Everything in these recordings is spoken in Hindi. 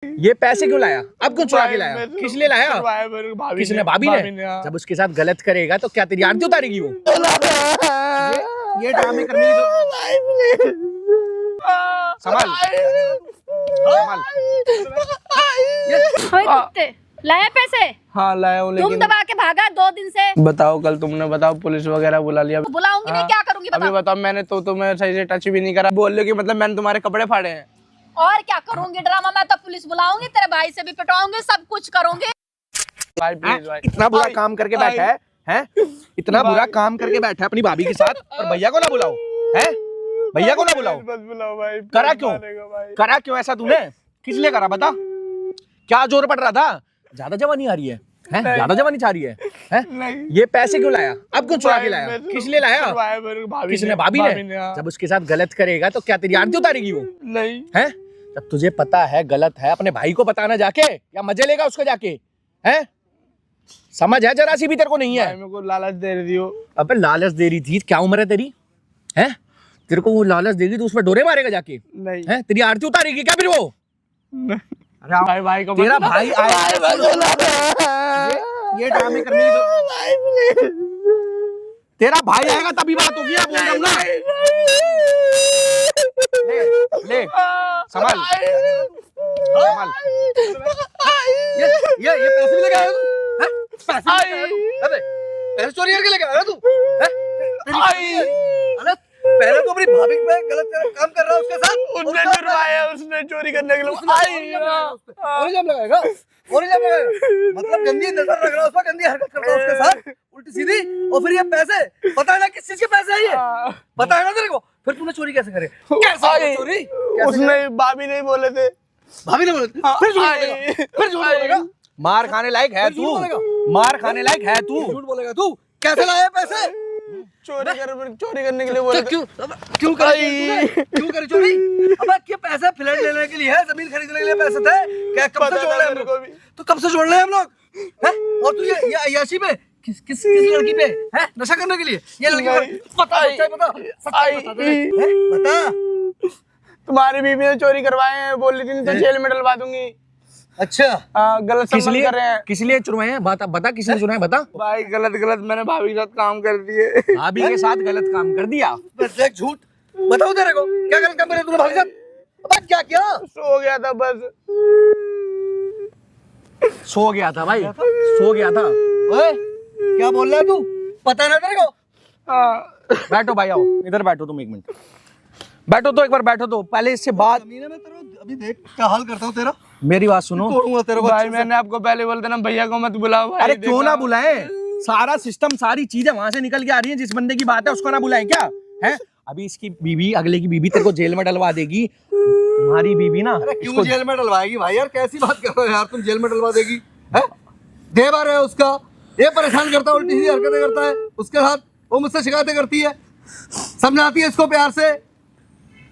ये पैसे क्यों लाया? अब क्यों चुरा के लाया? किस लिए लाया? किसने? भाभी ने। जब उसके साथ गलत करेगा तो क्या तेरी आरती उतारेगी वो? ये ड्रामे करने की संभाल संभाल। लाया पैसे? हाँ लाया हूँ, तुम लेकिन दबा के भागा 2 दिन से। बताओ, कल तुमने बताओ पुलिस वगैरह बुला लिया। बुलाऊंगी नहीं, क्या करूंगी अभी बताओ, मैंने तो तुम्हें सही से टच भी नहीं करा। बोल रहे हो कि मतलब मैंने तुम्हारे कपड़े फाड़े हैं। और क्या करूंगी ड्रामा? मैं तो पुलिस बुलाऊंगी, तेरे भाई से भी पिटवाऊंगी, सब कुछ करूंगी। भाई प्लीज भाई, इतना बुरा काम करके बैठा है, हैं? इतना बुरा काम करके बैठा है अपनी भाभी के साथ, और भैया को ना बुलाओ, हैं? भैया को ना बुलाओ। बस बुलाओ भाई। करा क्यों? करा क्यों ऐसा तूने? किस लिए करा बता? क्या जोर पड़ रहा था? ज्यादा जवानी आ रही है, हैं? ज्यादा जवानी चाह रही है, हैं? नहीं। ये पैसे क्यों लाया? अब क्यों चुरा के लाया? किस लिए लाया? किसने? भाभी ने। जब उसके साथ गलत करेगा तो क्या तेरी आरती उतारेगी वो? नहीं। हैं? जब तुझे पता है गलत है, अपने भाई को बताना जाके, या मजे लेगा उसको जाके, हैं? समझ है जरा सी भी तेरे को नहीं है? मेरे को लालच दे रही हो। अबे लालच दे रही थी? क्या उम्र है तेरी, हैं? तेरे को वो लालच देगी तो उसमें डोरे मारेगा जाके, नहीं। हैं? तेरी आरती उतारेगी क्या फिर वो? अरे भाई, भाई को तेरा भाई आया, ये ड्रामे करने की तेरा भाई आएगा तभी बात होगी। आप बोल रहा हूं ना, ले संभाल संभाल। ये पैसे भी लेके आया तू, हैं? पैसे भी लेके आया तू? अबे पैसे चोरी करके लेके आया तू, हैं? अरे पहले तो अपनी भाभी पे गलत काम कर रहा है उसके साथ, उसने चुरवाया, उसने चोरी करने के लिए और इल्जाम लगाएगा, और इल्जाम लगाएगा। मतलब गंदी नजर रख रहा है उस पर, गंदी हरकत कर रहा है उसके साथ, उल्टी सीधी। और फिर ये पैसे, पता है ना किस चीज के पैसे है ये? पता है ना तेरे को? फिर तूने चोरी कैसे करे? कैसे चोरी? उसने भाभी नहीं बोले थे। भाभी ने बोला फिर झूठ बोलेगा, फिर झूठ बोलेगा। मार खाने लायक है तू, मार खाने लायक है तू। झूठ बोलेगा तू। कैसे लाया पैसे? चोरी करने के लिए बोले थे। क्यों करी चोरी? अबे क्या पैसे फ्लैट लेने के लिए है, जमीन खरीदने के लिए पैसे थे क्या? कब से जोड़ रहे हैं हम लोग? तो कब से जोड़ रहे हैं हम लोग, हैं? और तू ये अय्याशी पे किस लड़की पे है? नशा करने के लिए ये लड़की पे? बता तुम्हारी बीवी ने चोरी करवाए हैं, बोल रही थी नहीं तो जेल में डलवा दूंगी। अच्छा गलत संबंध कर रहे हैं। किस लिए चुरवाए हैं? बता किस लिए चुराए? बता भाई गलत मैंने भाभी के साथ काम कर दिए। भाभी के साथ गलत काम कर दिया? देख झूठ बताओ तेरे को, क्या गलत काम करे तूने भाभी के साथ? अब क्या किया? सो गया था बस। सो गया था भाई, सो गया था। ओए क्या बोल रहा है तू? पता है ना तेरे को? बैठो भाई, आओ इधर बैठो तुम, 1 मिनट बैठो तो, एक बार बैठो तो। पहले इससे बात, अभी देख क्या हाल करता हूँ तेरा। मेरी बात सुनो तेरे भाई, मैंने आपको पहले बोल देना भैया को मत बुलाओ भाई। अरे क्यों ना बुलाएं? सारा सिस्टम, सारी चीजें वहां से निकल के आ रही है। जिस बंदे की बात है उसको ना बुलाएं क्या? है अभी इसकी बीवी, अगले की बीवी तेरे को जेल में डलवा देगी। तुम्हारी बीवी ना क्यों जेल में डलवाएगी भाई? यार कैसी बात कर रहे हो यार तुम? जेल में डलवा देगी है? देवर है उसका, ये परेशान करता है, उल्टी सीधी हरकतें करता है उसके साथ, वो मुझसे शिकायतें करती है, समझाती है इसको प्यार से।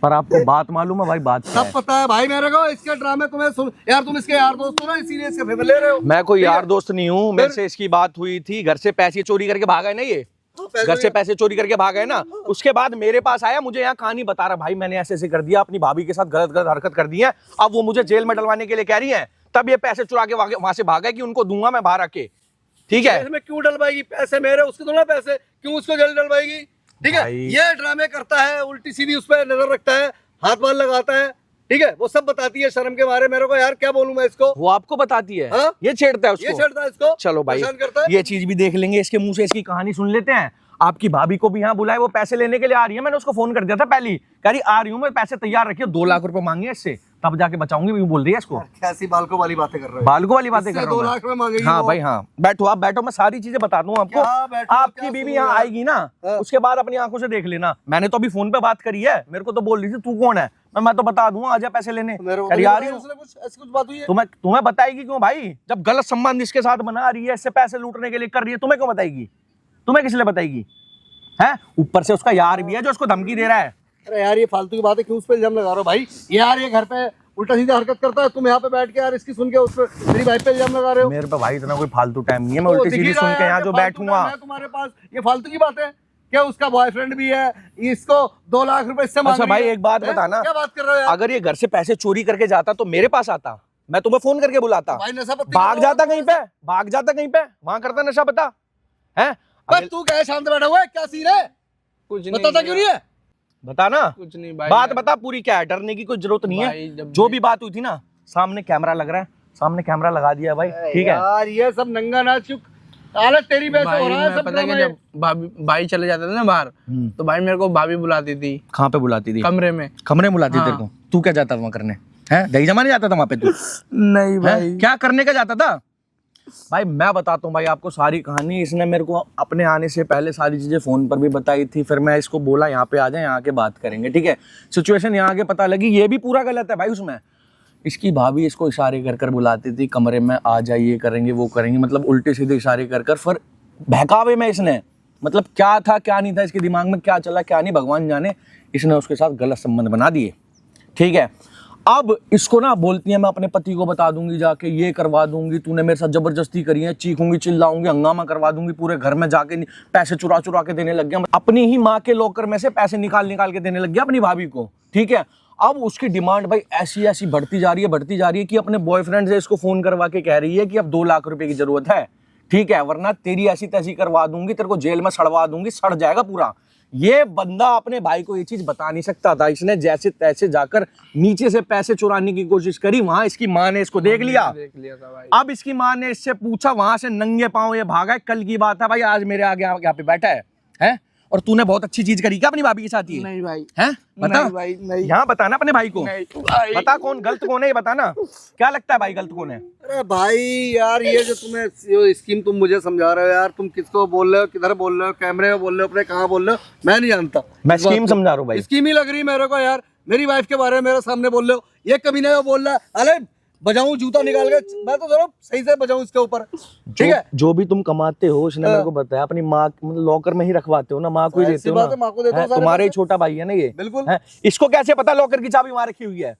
पर आपको बात मालूम है भाई? बात सब पता है भाई मेरे को। इसके ड्रामे तुम्हें सुन यार, तुम इसके यार दोस्त हो ना, इसीलिए इसके फेवर ले रहे हो। मैं कोई यार दोस्त नहीं हूँ, मेरे से इसकी बात हुई थी। घर से पैसे चोरी करके भागा है ना ये, घर से पैसे चोरी करके भागा है ना। उसके बाद मेरे पास आया, मुझे यहाँ कहानी बता रहा, भाई मैंने ऐसे कर दिया, अपनी भाभी के साथ गलत हरकत कर दी है, अब वो मुझे जेल में डलवाने के लिए कह रही है। तब ये पैसे चुरा के वहां से भागा कि उनको दूंगा मैं बाहर आके। ठीक है, इसमें क्यों डलवाएगी? पैसे मेरे, उसके थोड़ा पैसे, क्यों उसको जेल डलवाएगी? ठीक है, ये ड्रामे करता है, उल्टी सीधी उस पर नजर रखता है, हाथ बाल लगाता है। ठीक है, वो सब बताती है शर्म के मारे मेरे को। यार क्या बोलूं मैं इसको? वो आपको बताती है? हाँ? ये छेड़ता है उसको? ये छेड़ता है इसको। चलो भाई, करता है। ये चीज भी देख लेंगे, इसके मुंह से इसकी कहानी सुन लेते हैं। आपकी भाभी को भी यहाँ बुलाए, वो पैसे लेने के लिए आ रही है। मैंने उसको फोन कर दिया था पहले, कह रही आ रही हूँ मैं, पैसे तैयार रखिए। 2 लाख रुपए मांगे इससे, तब जाके बचाऊंगी, बोल रही है इसको। कैसी बालकों वाली बातें कर रहे हो? बालकों वाली बातें कर रहा हूं 2 लाख रुपए मांगेगी। हाँ भाई हाँ, बैठो आप, बैठो, मैं सारी चीजें बता दूं आपको। आपकी बीवी यहाँ आएगी ना, उसके बाद अपनी आंखों से देख लेना। मैंने तो अभी फोन पे बात करी है, मेरे को तो बोल रही थी तू कौन है, मैं तो बता दूंगा, आजा पैसे लेने। कुछ बात हुई है? तुम्हें बताएगी क्यों भाई? जब गलत संबंध इसके साथ बना रही है, इससे पैसे लूटने के लिए कर रही है, तुम्हें क्यों बताएगी? तुम्हें किस लिए बताएगी? है ऊपर से उसका यार भी है जो उसको धमकी दे रहा है। अरे यार ये फालतू की बात है, क्यों उस पे इल्जाम लगा रहे हो भाई? यार ये घर पे उल्टा सीधा हरकत करता है, तुम यहाँ पे बैठ के यार इसकी सुन के उस पे मेरी वाइफ पे इल्जाम लगा रहे हो। मेरे पे भाई इतना कोई फालतू टाइम नहीं है, मैं उल्टी सीधी सुन के यहाँ जो बैठूंगा। तुम्हारे पास ये फालतू की बात है क्या? उसका बॉयफ्रेंड भी है, इसको 2 लाख रुपए इससे मांग अच्छा रही है। भाई एक बात बताना, क्या बात कर रहे हो यार? अगर ये घर से पैसे चोरी करके जाता तो मेरे पास आता, मैं तुम्हें फोन करके बुलाता, भाई नशा पत्ती भाग कर जाता रहा कहीं पे, भाग जाता कहीं पे, वहां करता नशा पता है। है। तू क्या है, शांत बैठा हुआ है, क्या सीन है? कुछ नहीं बताता क्यों नहीं है? बता ना, कुछ नहीं भाई, बात बता पूरी, क्या है, डरने की कोई जरूरत नहीं भाई, है। जब जो भी बात हुई थी ना, सामने कैमरा लग रहा है, सामने कैमरा लगा दिया भाई, ठीक है। यार ये सब नंगा नाच चुक हालत तेरी वजह से भाई हो रहा है मैं सब पता है कि ड्रामा ये। जब भाई चले जाते थे ना बाहर, तो भाई मेरे को भाभी बुलाती थी कहाँ पे बुलाती थी? कमरे में। कमरे में बुलाती थी तेरे हाँ। को? तू क्या जाता था वहां करने? है दही जमाने जाता था वहां पे तू? नहीं हैं? भाई, क्या करने का जाता था? भाई मैं बताता हूँ भाई आपको सारी कहानी। इसने मेरे को अपने आने से पहले सारी चीजें फोन पर भी बताई थी, फिर मैं इसको बोला यहाँ पे आ जाए, यहाँ के बात करेंगे, ठीक है। सिचुएशन यहाँ आके पता लगी, ये भी पूरा गलत है भाई उसमें। इसकी भाभी इसको इशारे कर कर बुलाती थी कमरे में, आ जाइए, करेंगे वो करेंगे, मतलब उल्टे सीधे इशारे कर कर, फिर बहकावे में इसने, मतलब क्या था क्या नहीं था इसके दिमाग में, क्या चला क्या नहीं भगवान जाने, इसने उसके साथ गलत संबंध बना दिए, ठीक है। अब इसको ना बोलती है मैं अपने पति को बता दूंगी जाके, ये करवा दूंगी, तूने मेरे साथ जबरदस्ती करी है, चीखूंगी चिल्लाऊंगी, हंगामा करवा दूंगी, पूरे घर में जाके पैसे चुरा चुरा के देने लग गया, अपनी ही माँ के लॉकर में से पैसे निकाल निकाल के देने लग गया अपनी भाभी को, ठीक है। अब उसकी डिमांड भाई ऐसी ऐसी बढ़ती जा रही है कि अपने बॉयफ्रेंड से इसको फोन करवा के कह रही है कि अब 2 लाख रुपए की जरूरत है, ठीक है, वरना तेरी ऐसी तैसी करवा दूंगी, तेरे को जेल में सड़वा दूंगी, सड़ जाएगा पूरा। ये बंदा अपने भाई को ये चीज बता नहीं सकता था, इसने जैसे तैसे जाकर नीचे से पैसे चुराने की कोशिश करी, वहां इसकी माँ ने इसको देख लिया था भाई। अब इसकी माँ ने इससे पूछा, वहां से नंगे पांव ये भागा है। कल की बात है भाई, आज मेरे आगे यहाँ पे बैठा है? और तूने बहुत अच्छी चीज करी क्या अपनी भाभी के साथ? ये नहीं भाई, है, बता नहीं भाई, नहीं। यहाँ बताना अपने भाई को, नहीं भाई। बता कौन गलत कौन है, ये बताना, क्या लगता है भाई गलत कौन है? अरे भाई यार ये जो तुम्हें ये स्कीम तुम मुझे समझा रहे हो यार, तुम किसको बोल रहे हो, किधर बोल रहे हो, कैमरे में बोल रहे हो, अपने कहाँ बोल रहे हो, मैं नहीं जानता। मैं इस बात स्कीम को। समझा रहा हूँ भाई। स्कीम ही लग रही है मेरे को यार, मेरी वाइफ के बारे में मेरे सामने बोल रहे हो, ये कभी नहीं बोल रहा है, अरे बजाऊं जूता निकाल के, मैं तो जरा सही से बजाऊं इसके ऊपर, ठीक है। जो भी तुम कमाते हो उसने मेरे को बताया, अपनी माँ मतलब लॉकर में ही रखवाते हो ना, माँ को ही देते हो बात है, माँ को देते हो ना, सारे तुम्हारे ही पैसे। छोटा भाई है ना ये, बिल्कुल। है? इसको कैसे पता लॉकर की चाबी वहां रखी हुई है?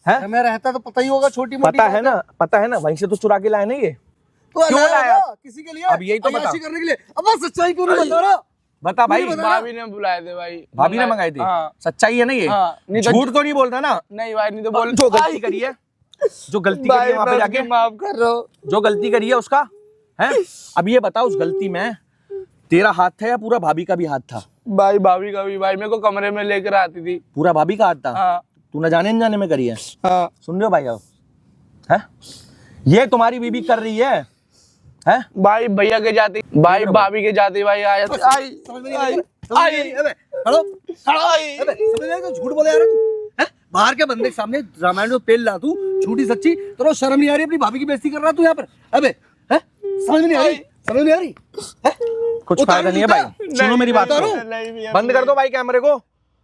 मैं रहता तो पता ही होगा, छोटी मोटी पता है ना, पता है ना, वहीं से तो चुरा के लाए ना ये। तो क्यों लाया? किसी के लिए, अब यही तो बता। अय्याशी करने के लिए। अब सच्चाई क्यों नहीं बता रहा? बता भाई, भाभी ने बुलाए थे भाई, भाभी ने मंगाई थी? हाँ। सच्चाई है ना ये? हाँ, नहीं तो- झूठ तो नहीं बोल रहा ना? नहीं भाई, नहीं तो बोल। जो गलती करी है, जो गलती करी है वहां पे जाके, माफ कर रहा हूँ। जो गलती करी है उसका है। अब ये बता, उस गलती में तेरा हाथ था या पूरा भाभी का भी हाथ था? भाई भाभी का भी, भाई मेरे को कमरे में लेकर आती थी। पूरा भाभी का हाथ था? हाँ तू न जाने अनजाने में करी है? हाँ। सुन रहे हो भाई? अब है ये तुम्हारी बीबी कर रही है? भाई भैया के जाते, भाई भाभी के जाते, भाई आया समझ में नहीं आ रही? समझ में नहीं आ रही? अबे, खड़ो, अबे, समझ में नहीं आ रही? तो झूठ बोले यार तू, हैं? बाहर के बंदे के सामने रामायण में पेल ला तू, झूठी सच्ची, तो शर्म नहीं आ रही? अपनी भाभी की बेइज्जती कर रहा तू यहाँ पर? अबे हैं? समझ में नहीं आ रही? समझ में नहीं आ रही? हैं? कुछ फायदा नहीं है भाई, सुनो मेरी बात उतारो। को, बंद कर दो भाई कैमरे को।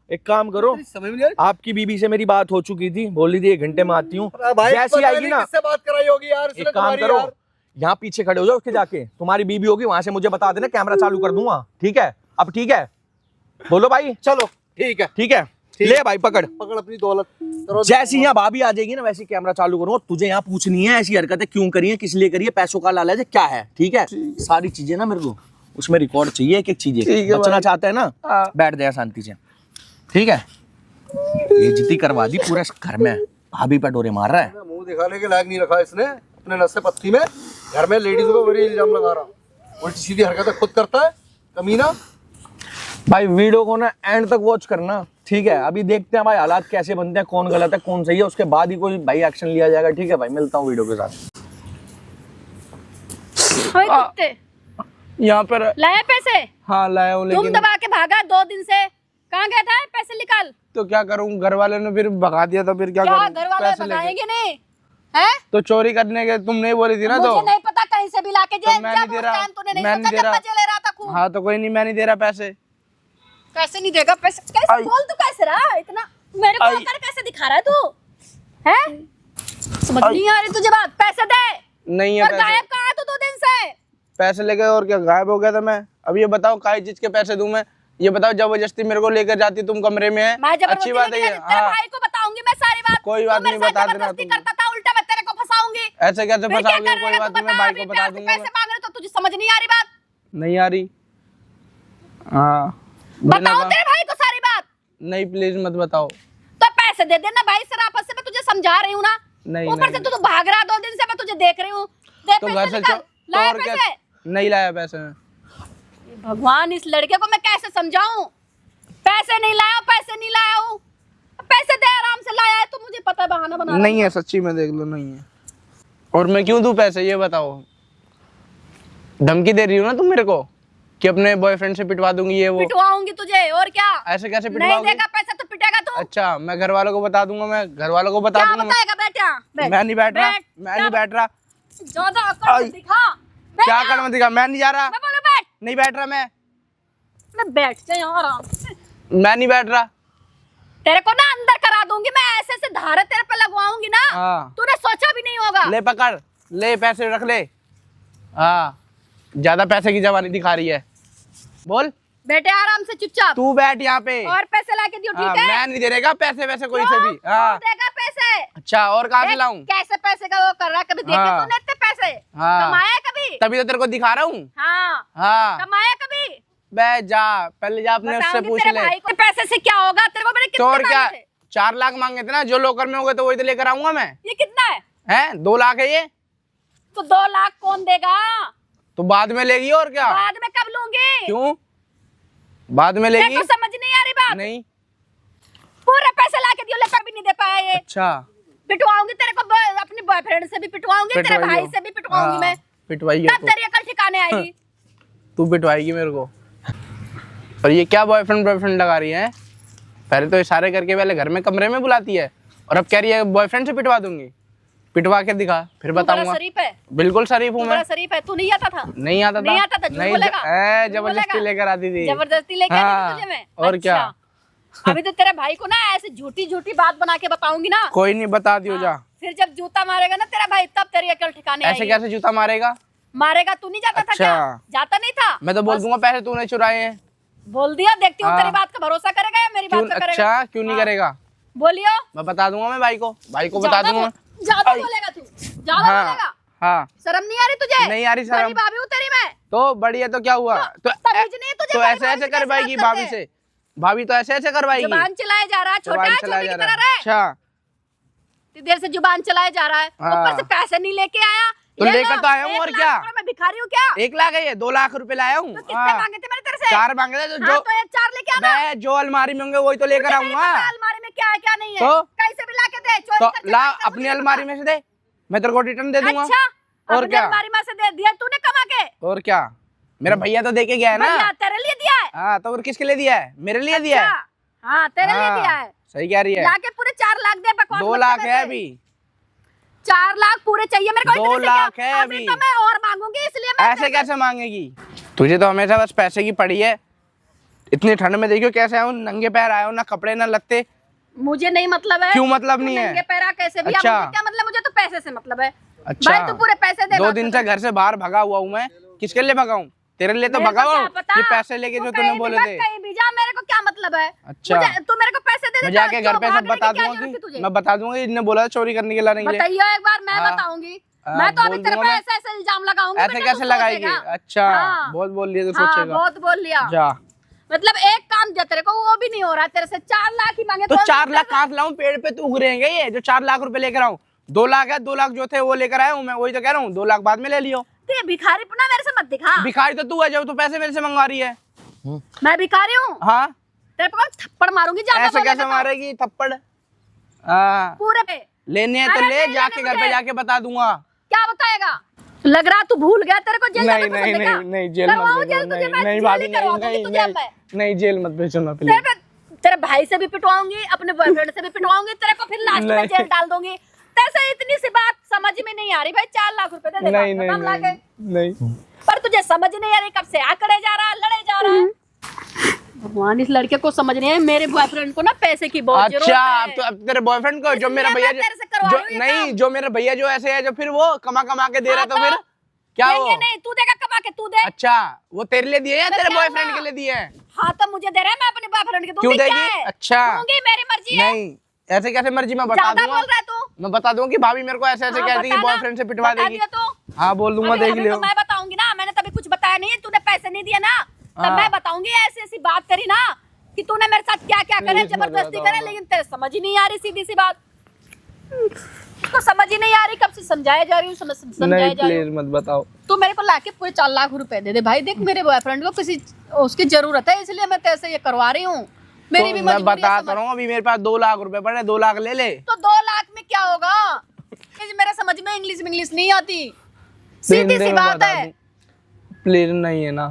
एक काम करो, समझ में नहीं आ रही? आपकी बीबी से मेरी बात हो चुकी थी, बोल रही थी 1 घंटे में आती हूँ, अरे भाई, जैसी पता आएगी नहीं ना, किससे बात कराई होगी यार इसने एक काम तुम्हारी करो, यार। यहाँ पीछे खड़े हो जाओ उसके जाके, तुम्हारी बीबी होगी वहां से मुझे बता देना, कैमरा चालू कर दूंगा, ठीक है? अब ठीक है, बोलो भाई। चलो ठीक है, ठीक है, ले भाई पकड़। पकड़ अपनी दौलत। करो। जैसी यहाँ भाभी आ जाएगी ना वैसी कैमरा चालू करूंगा, तुझे यहाँ पूछनी है ऐसी हरकतें क्यों करी है, किस लिए करी है, पैसों का लालच है, क्या है, ठीक है? सारी चीजें ना मेरे को उसमें रिकॉर्ड चाहिए, एक एक चीजें। ठीक है बचना भाई। चाहते हैं ना, हाँ। बैठ जाए शांति से, ठीक है? बेइज्जती करवा दी पूरे घर में, भाभी पे डोरे मार रहा है। मुंह दिखाने के लायक नहीं रखा इसने अपने नशे पत्ती में, घर में लेडीजों को बड़ी इल्जाम लगा रहा, उल्टी सीधी हरकतें खुद करता है, कमीना। भाई वीडियो को ना एंड तक वॉच करना, ठीक है? अभी देखते हैं भाई हालात कैसे बनते हैं, कौन गलत है कौन सही है, उसके बाद ही कोई भाई एक्शन लिया जाएगा, ठीक है भाई? मिलता हूँ वीडियो के साथ। ओए कुत्ते, यहाँ पर लाया पैसे? हाँ लाया हूँ, तुम लेकिन दबा के भागा 2 दिन से, कहाँ गया था? पैसे निकाल। तो क्या करूँ, घर वाले ने फिर भगा दिया, तो फिर क्या क्या करूँ? घर वाले पैसे लेके। बताएंगे नहीं हैं? तो चोरी करने के तुम नहीं बोली थी ना, तो मुझे नहीं पता, कहीं से भी लाके तो जेब मैं नहीं जब दे उस रहा, टाइम तूने नहीं मैं सोचा नहीं दे जब रहा। मजे ले रहा था खूब। हाँ तो कोई नहीं, मैं नहीं दे रहा पैसे। कैसे नहीं देगा पैसे? कैसे आई। बोल, तू कैसे रहा इतना मेरे को आई। आकर कैसे दिखा रहा है तू? हैं? समझ नहीं आ रही तुझे बात? पैसे दे। नहीं है और पैसे, गायब कहाँ है तू 2 दिन से? पैसे लेके और क्या गायब हो गया था मैं? अब ये बताओ काहे चीज के पैसे दूं मैं? ये बताओ, जबरदस्ती मेरे को लेकर जाती तुम कमरे में है, मैं जबरदस्ती अच्छी बात है लेके ये। जाती, तेरे हाँ भाई को बताऊंगी मैं सारी बात। कोई तू बात मेरे नहीं, साथ बता देना जबरदस्ती तुम। करता था, उल्टा मैं तेरे को फंसाऊंगी। ऐसे कैसे फिर क्या फंसाओगे? कर कोई रहा है बात तू? नहीं, मैं बता, भाई अभी को बता प्यार से दूंगा। पैसे मांग रहे तो तुझे समझ नहीं आ रही बात? नहीं आ रही? हाँ बिना बताओ कहा- तेरे भाई को सारी बात। नहीं प्लीज मत बताओ। तो पैसे दे देना भाई, सरापत से मैं तुझे समझा रही हूँ ना। नहीं, ऊपर से तू तो भाग रहा 2 दिन से, मैं तुझे देख रही हूँ। दे तो पैसे घर से निकाल। तो लाया और क्या, पैसे? नहीं लाया पैसे में। भगवान, इस लड़के को मैं कैसे समझाऊं? पैसे नहीं लाया, पैसे नहीं लाया हूँ। पैसे दे, आराम से लाया है तो मुझे पता है, बहाना बना रहा नहीं है, सच्ची में देख लो नहीं है। और मैं क्यों दूं पैसे, ये बताओ। धमकी दे रही हो ना तुम मेरे को कि अपने बॉयफ्रेंड से पिटवा दूंगी ये वो। पिटवाऊंगी तुझे, और क्या? ऐसे कैसे नहीं पिटवाओगी? देगा पैसा तो पिटेगा तू। अच्छा, मैं घर वालों को बता दूंगा, मैं घर वालों को बता क्या दूंगा। बताएगा बेटा? मैं नहीं बैठ रहा, मैं नहीं बैठ रहा। ज्यादा अकड़ मत दिखा। क्या कर मत दिखा, मैं नहीं जा रहा, मैं बोलूं बैठ। नहीं बैठ रहा मैं बैठ जा यहाँ आराम से। मैं नहीं बैठ रहा। तेरे को ना अंदर करा दूंगी मैं, ऐसे ऐसे धारे तेरे पे लगवाऊंगी ना, हाँ। तूने सोचा भी नहीं होगा। ले पकड़, ले पैसे रख ले। हाँ, ज्यादा पैसे की जवानी दिखा रही है। बोल। बेटे आराम से चुपचाप। तू बैठ यहाँ पे। और पैसे लाके दियो, हाँ, ठीक है? मैं नहीं दे रहेगा पैसे वैसे कोई से भी। तू हाँ, देगा पैसे। अच्छा, और कहाँ से देख, लाऊं? कैसे पैसे का वो कर रहा है, कभी देखे हाँ। तूने इतने पैसे? हाँ। कमाया कभी? तभी तो तेरे को दिखा रहा हूँ। हाँ। हाँ, कमाया कभी? बे जा, पहले जा अपने उससे बताऊंगी पूछ तेरे ले। भाई को पैसे से क्या होगा, तेरे को मैंने तो और कितने क्या, मांगे थे? 4 लाख मांगे थे ना, जो लोकर में हो गए तो वही तो लेकर आऊंगा मैं। ये कितना है? हैं, 2 लाख है ये। तो 2 लाख कौन देगा? तो बाद में लेगी और क्या। बाद में कब लूंगी? क्यों बाद में तेरे लेगी? को समझ नहीं आ रही बात? नहीं। पूरे पैसे लाके दियो, लेकर भी नहीं दे पाया ये। अच्छा, पिटवाऊंगी तेरे को, अपने बॉयफ्रेंड से भी पिटवाऊंगी, तेरे पिटवाइयो। भाई से भी पिटवाऊंगी हाँ, मैं। पिटवाइयो तब तू। तेरी अकल ठिकाने आएगी। तू पिटवाएगी मेरे को। और ये क्या बॉयफ्रेंड लगा रही है? पहले तो इशारे करके पहले घर में कमरे में बुलाती है, और अब कह रही है बॉयफ्रेंड से पिटवा दूंगी। पिटवा के दिखा, फिर तू बड़ा बताऊंगा। शरीफ है, बिल्कुल शरीफ हूँ तू मैं। बड़ा शरीफ है। तू नहीं आता था? नहीं आता था। नहीं आता था, झूठ बोलेगा? झूठ जबरदस्ती बोलेगा? लेकर आती थी। जबरदस्ती लेके आई हाँ, थी तुझे मैं? और क्या। अच्छा। अभी तो तेरे भाई को ना ऐसे झूठी झूठी बात बना के बताऊंगी ना। कोई नहीं, बता दियो जा। फिर जब जूता मारेगा ना तेरा भाई, तब तेरी अकल ठिकाने ऐसे आएगी। कैसे जूता मारेगा? मारेगा? तू नहीं जाता था अच्छा। क्या? जाता नहीं था? मैं तो बोल दूंगा पैसे तूने चुराए हैं। बोल दिया, देखती हूँ हाँ। तेरी बात का भरोसा करेगा या मेरी क्यों? बात का करेगा? अच्छा, क्यों नहीं हाँ। करेगा? बोलियो। मैं बता दूंगा, मैं भाई को बता दूंगा। ज्यादा बोलेगा तू, ज्यादा हाँ, बोलेगा। हाँ, शर्म नहीं आ रही तुझे? नहीं आ रही शर्म। बड़ी भाभी हूँ तेरी मैं। तो बढ़िया, तो क्या हुआ? तो तमीज नहीं है तुझे? तो बड़ी ऐसे भाभी ऐसे से कैसे करवाएगी बात भाभी करते से? भाभी तो ऐसे ऐसे करवाएगी। जुबान चलाए जा रहा है, छोटा है, चलाया छोटे जा की रहा तरह है। है। अच्छा, इतनी देर से जुबान चलाए जा रहा है, हाँ। ऊपर से पैसे नहीं लेके आया। तो ले लेकर लो, तो आया हूँ, 1 और लाख क्या? रुपए मैं भिखारी हूँ क्या? 1 लाख है ये, 2 लाख रुपए लाया हूँ। तो कितने मांगे थे मैंने तेरे से? 4 मांगे थे, तो हाँ, जो तो 4 लेके आना। मैं जो अलमारी में होंगे वही तो लेकर मुझे नहीं आऊंगा। पता अलमारी में क्या है क्या नहीं है। तो? कैसे भी लाके दे, चोरी तो करके ला लाके अपनी मुझे अलमारी पता। में से दे, मैं तेरे को रिटर्न दे दूंगा। अच्छा, और अपनी क्या? अलमारी में से दे दिया तूने कमा के? और क्या, मेरा भैया तो दे के गया है ना। भैया तेरे लिए दिया है? हाँ, तो और किसके लिए दिया है? मेरे लिए दिया है। अच्छा, हाँ तेरे लिए हाँ, दिया है। सही कह रही है। लाके पूरे 4 लाख दे, बकवास 2 मत लाख कर है ऐसे। अभी। 4 लाख पूरे चाहिए मेरे को। 2 इतने से लाख क्या? है अभी अभी। तो मैं और मांगूंगी, इसलिए मैं ऐसे कैसे मांगेगी? तुझे तो हमेशा बस पैसे की पड़ी है। इतनी ठंड में देखियो कैसे आया हूँ, नंगे पैर आया हूँ, ना कपड़े ना लत्ते। मुझे नहीं मतलब है। क्यों मतलब तू नहीं है? नंगे पैरा कैसे भी? अच्छा। मुझे क्या मतलब? मुझे तो पैसे से मतलब है। अच्छा, भाई तू पूरे पैसे दे। 2 बात दिन खत्म। से घर से बाहर भगा हुआ हूँ मैं। किसके लिए भगाऊं? तेरे लिए तो मेरे को भगा क्या हूँ, पता? ये पैसे लेके तू जो कहीं तूने भी बोले भाग, थे। कहीं भी जा, मेरे को क्या मतलब है? अच्छा। तू मेरे को पैसे दे दे। मैं जाके घर पे सब भागने की बता क्या दूंगा जरूरत है तुझे? कि मैं बता दूंगा इन्हें बोला था चोरी करने के लिए लाने के लिए। बताइए एक बार, मैं हाँ। बताऊंगी। हाँ, मैं तो अभी बोल तेरे पे दूंगा मैं। ऐसे ऐसे इल्जाम लगाऊंगी। ऐसे बेटा, कैसे तू लगाएगी? सोचेगा। अच्छा, हाँ। बहुत बोल लिया तो हाँ, सोचेगा। बहुत बोल लिया। जा। मतलब एक काम जो तेरे को वो भी नहीं हो रहा है तेरे से। 4 लाख ही मांगे तो कौन 4 सा लाख करना? कहाँ से लाऊं? पेड़ पे तो उग रहे हैं ये जो 4 लाख रुपए लेकर आऊं। 2 लाख है, 2 लाख जो थे वो लेकर आया हूँ मैं, वही तो कह रहा हूँ। 2 लाख बाद में ले लियो। तो ये भिखारी पना मेरे से मत दिखा। भिखारी तो तू है जो तू पैसे मेरे से मंगवा रही है। मैं भिखारी हूँ? हाँ, तेरे को थप्पड़ मारूंगी ज्यादा ऐसे बोलेगा कैसे तो। मारेगी थप्पड़? हाँ, पूरे पे लेने हैं तो अरे ले, नहीं जाके लेने घर पे मुझे। जाके बता दूंगा। क्या बताएगा? लग रहा तू भूल गया, तेरे को जेल जाना नहीं पसंद नहीं है क्या? नहीं नहीं, जेल मत करवाऊं भेजो। जेल तुझे, नहीं मैं नहीं जेल भाभी, ही करवा नहीं दूंगी नहीं तुझे अब मैं। नहीं, जेल मत भेजो ना तेरे प्लीज। पे तेरे भाई से भी पिटवाऊंगी, अपने बॉयफ्रेंड से भी पिटवाऊंगी, तेरे को फिर लास्ट में नहीं। जेल डाल दूंगी। तैसे इतनी सी बात समझ में नहीं आ रही भाई। 4 लाख रुपए दे दे, नहीं बात नहीं खत्म लाके। नहीं, पर तुझे समझ नहीं आ रही, कब से आकड़े जा रहा है, लड़े जा रहा है। भगवान, इस लड़के को समझ नहीं है। मेरे बॉयफ्रेंड को ना पैसे की बहुत जरूरत अच्छा, है। अब तो अब तेरे बॉयफ्रेंड को जो मेरा इसलिए भैया मैं तेरे से करवा जो रही हूँ ये नहीं काम। जो मेरा भैया जो ऐसे है जो फिर वो कमा कमा के दे रहा हाँ, है, तो फिर क्या वो? देंगे नहीं, तू देगा कमा के, तू दे। अच्छा, वो तेरे लिए दिए या तो तेरे क्या बॉयफ्रेंड हुआ? के लिए दिए हैं? हाँ तो मुझे दे रहा है, मैं अपने बॉयफ्रेंड के क्यों दूंगी। क्या देगी? है? अच्छा। दूंगी, मेरी मर्जी है। नहीं, ऐसे कैसे मर्जी? मैं बता ज्यादा दूंगा, बोल रहा है तू। मैं बता दूंगा कि भाभी मेरे को ऐसे ऐसे हाँ, कहती है कि बताना। बॉयफ्रेंड से पिटवा बता देगी। दिया तो। हाँ, बोल दूंगा, अभी देख अभी लियो। तो मैं बताऊंगी ना, मैंने तभी कुछ बताया नहीं है। तूने पैसे नहीं दिए ना, तब हाँ। मैं बताऊंगी। ऐसी ऐसी बात करी ना कि तूने मेरे साथ क्या क्या करे, Please मत जबरदस्ती बताओ करे, ना। लेकिन तेरे समझ ही नहीं आ रही सीधी सी बात। तो समझ ही नहीं आ रही, कब से समझाया जा रही हूँ, समझाया नहीं जा रही हूँ। प्लीज मत बताओ। तू मेरे को लाके पूरे 4 लाख रुपए दे दे भाई। देख मेरे बॉयफ्रेंड को किसी उसकी जरूरत है, इसलिए मैं तेरे से ये करवा रही हूँ। मेरी भी तो मैं मजबूरी है, बता समझ। रहा हूँ, अभी मेरे पास 2 लाख रुपए पड़े, 2 लाख ले ले। तो 2 लाख में क्या होगा? मेरे समझ में इंग्लिश नहीं आती, सीधी सी बात है। प्लीज नहीं है ना,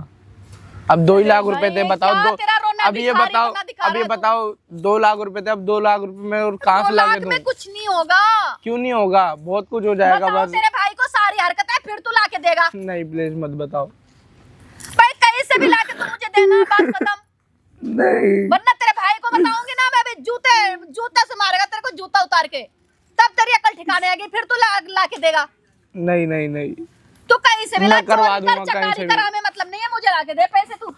अब 2 लाख रुपए थे, बताओ क्या दो। तेरा रोना अब ये भिखारी बताओ, बनना दिखा अब ये रहा है तू? बताओ 2 लाख रुपए थे, अब 2 लाख रुपए में और कहाँ 2 से लाके लाख दूं? में कुछ नहीं होगा। क्यों नहीं होगा, बहुत कुछ हो जाएगा। बताओ, बस तेरे भाई को सारी हरकत है, फिर तू लाके देगा? नहीं प्लीज मत बताओ। भाई कहीं से भी लाके तू मुझे देना, बात खत्म। नहीं वरना तेरे भाई को बताऊंगी ना मैं, अभी जूता से मारेगा तेरे को, जूता उतार के, तब तेरी अकल ठिकाने आएगी, फिर तू लाके देगा। नहीं नहीं नहीं, तू कहीं से भी मैं ला, करवा चोरी दूंगा कर, कहीं से चकारी भी। करा, में मतलब नहीं है, मुझे लाके दे पैसे तू।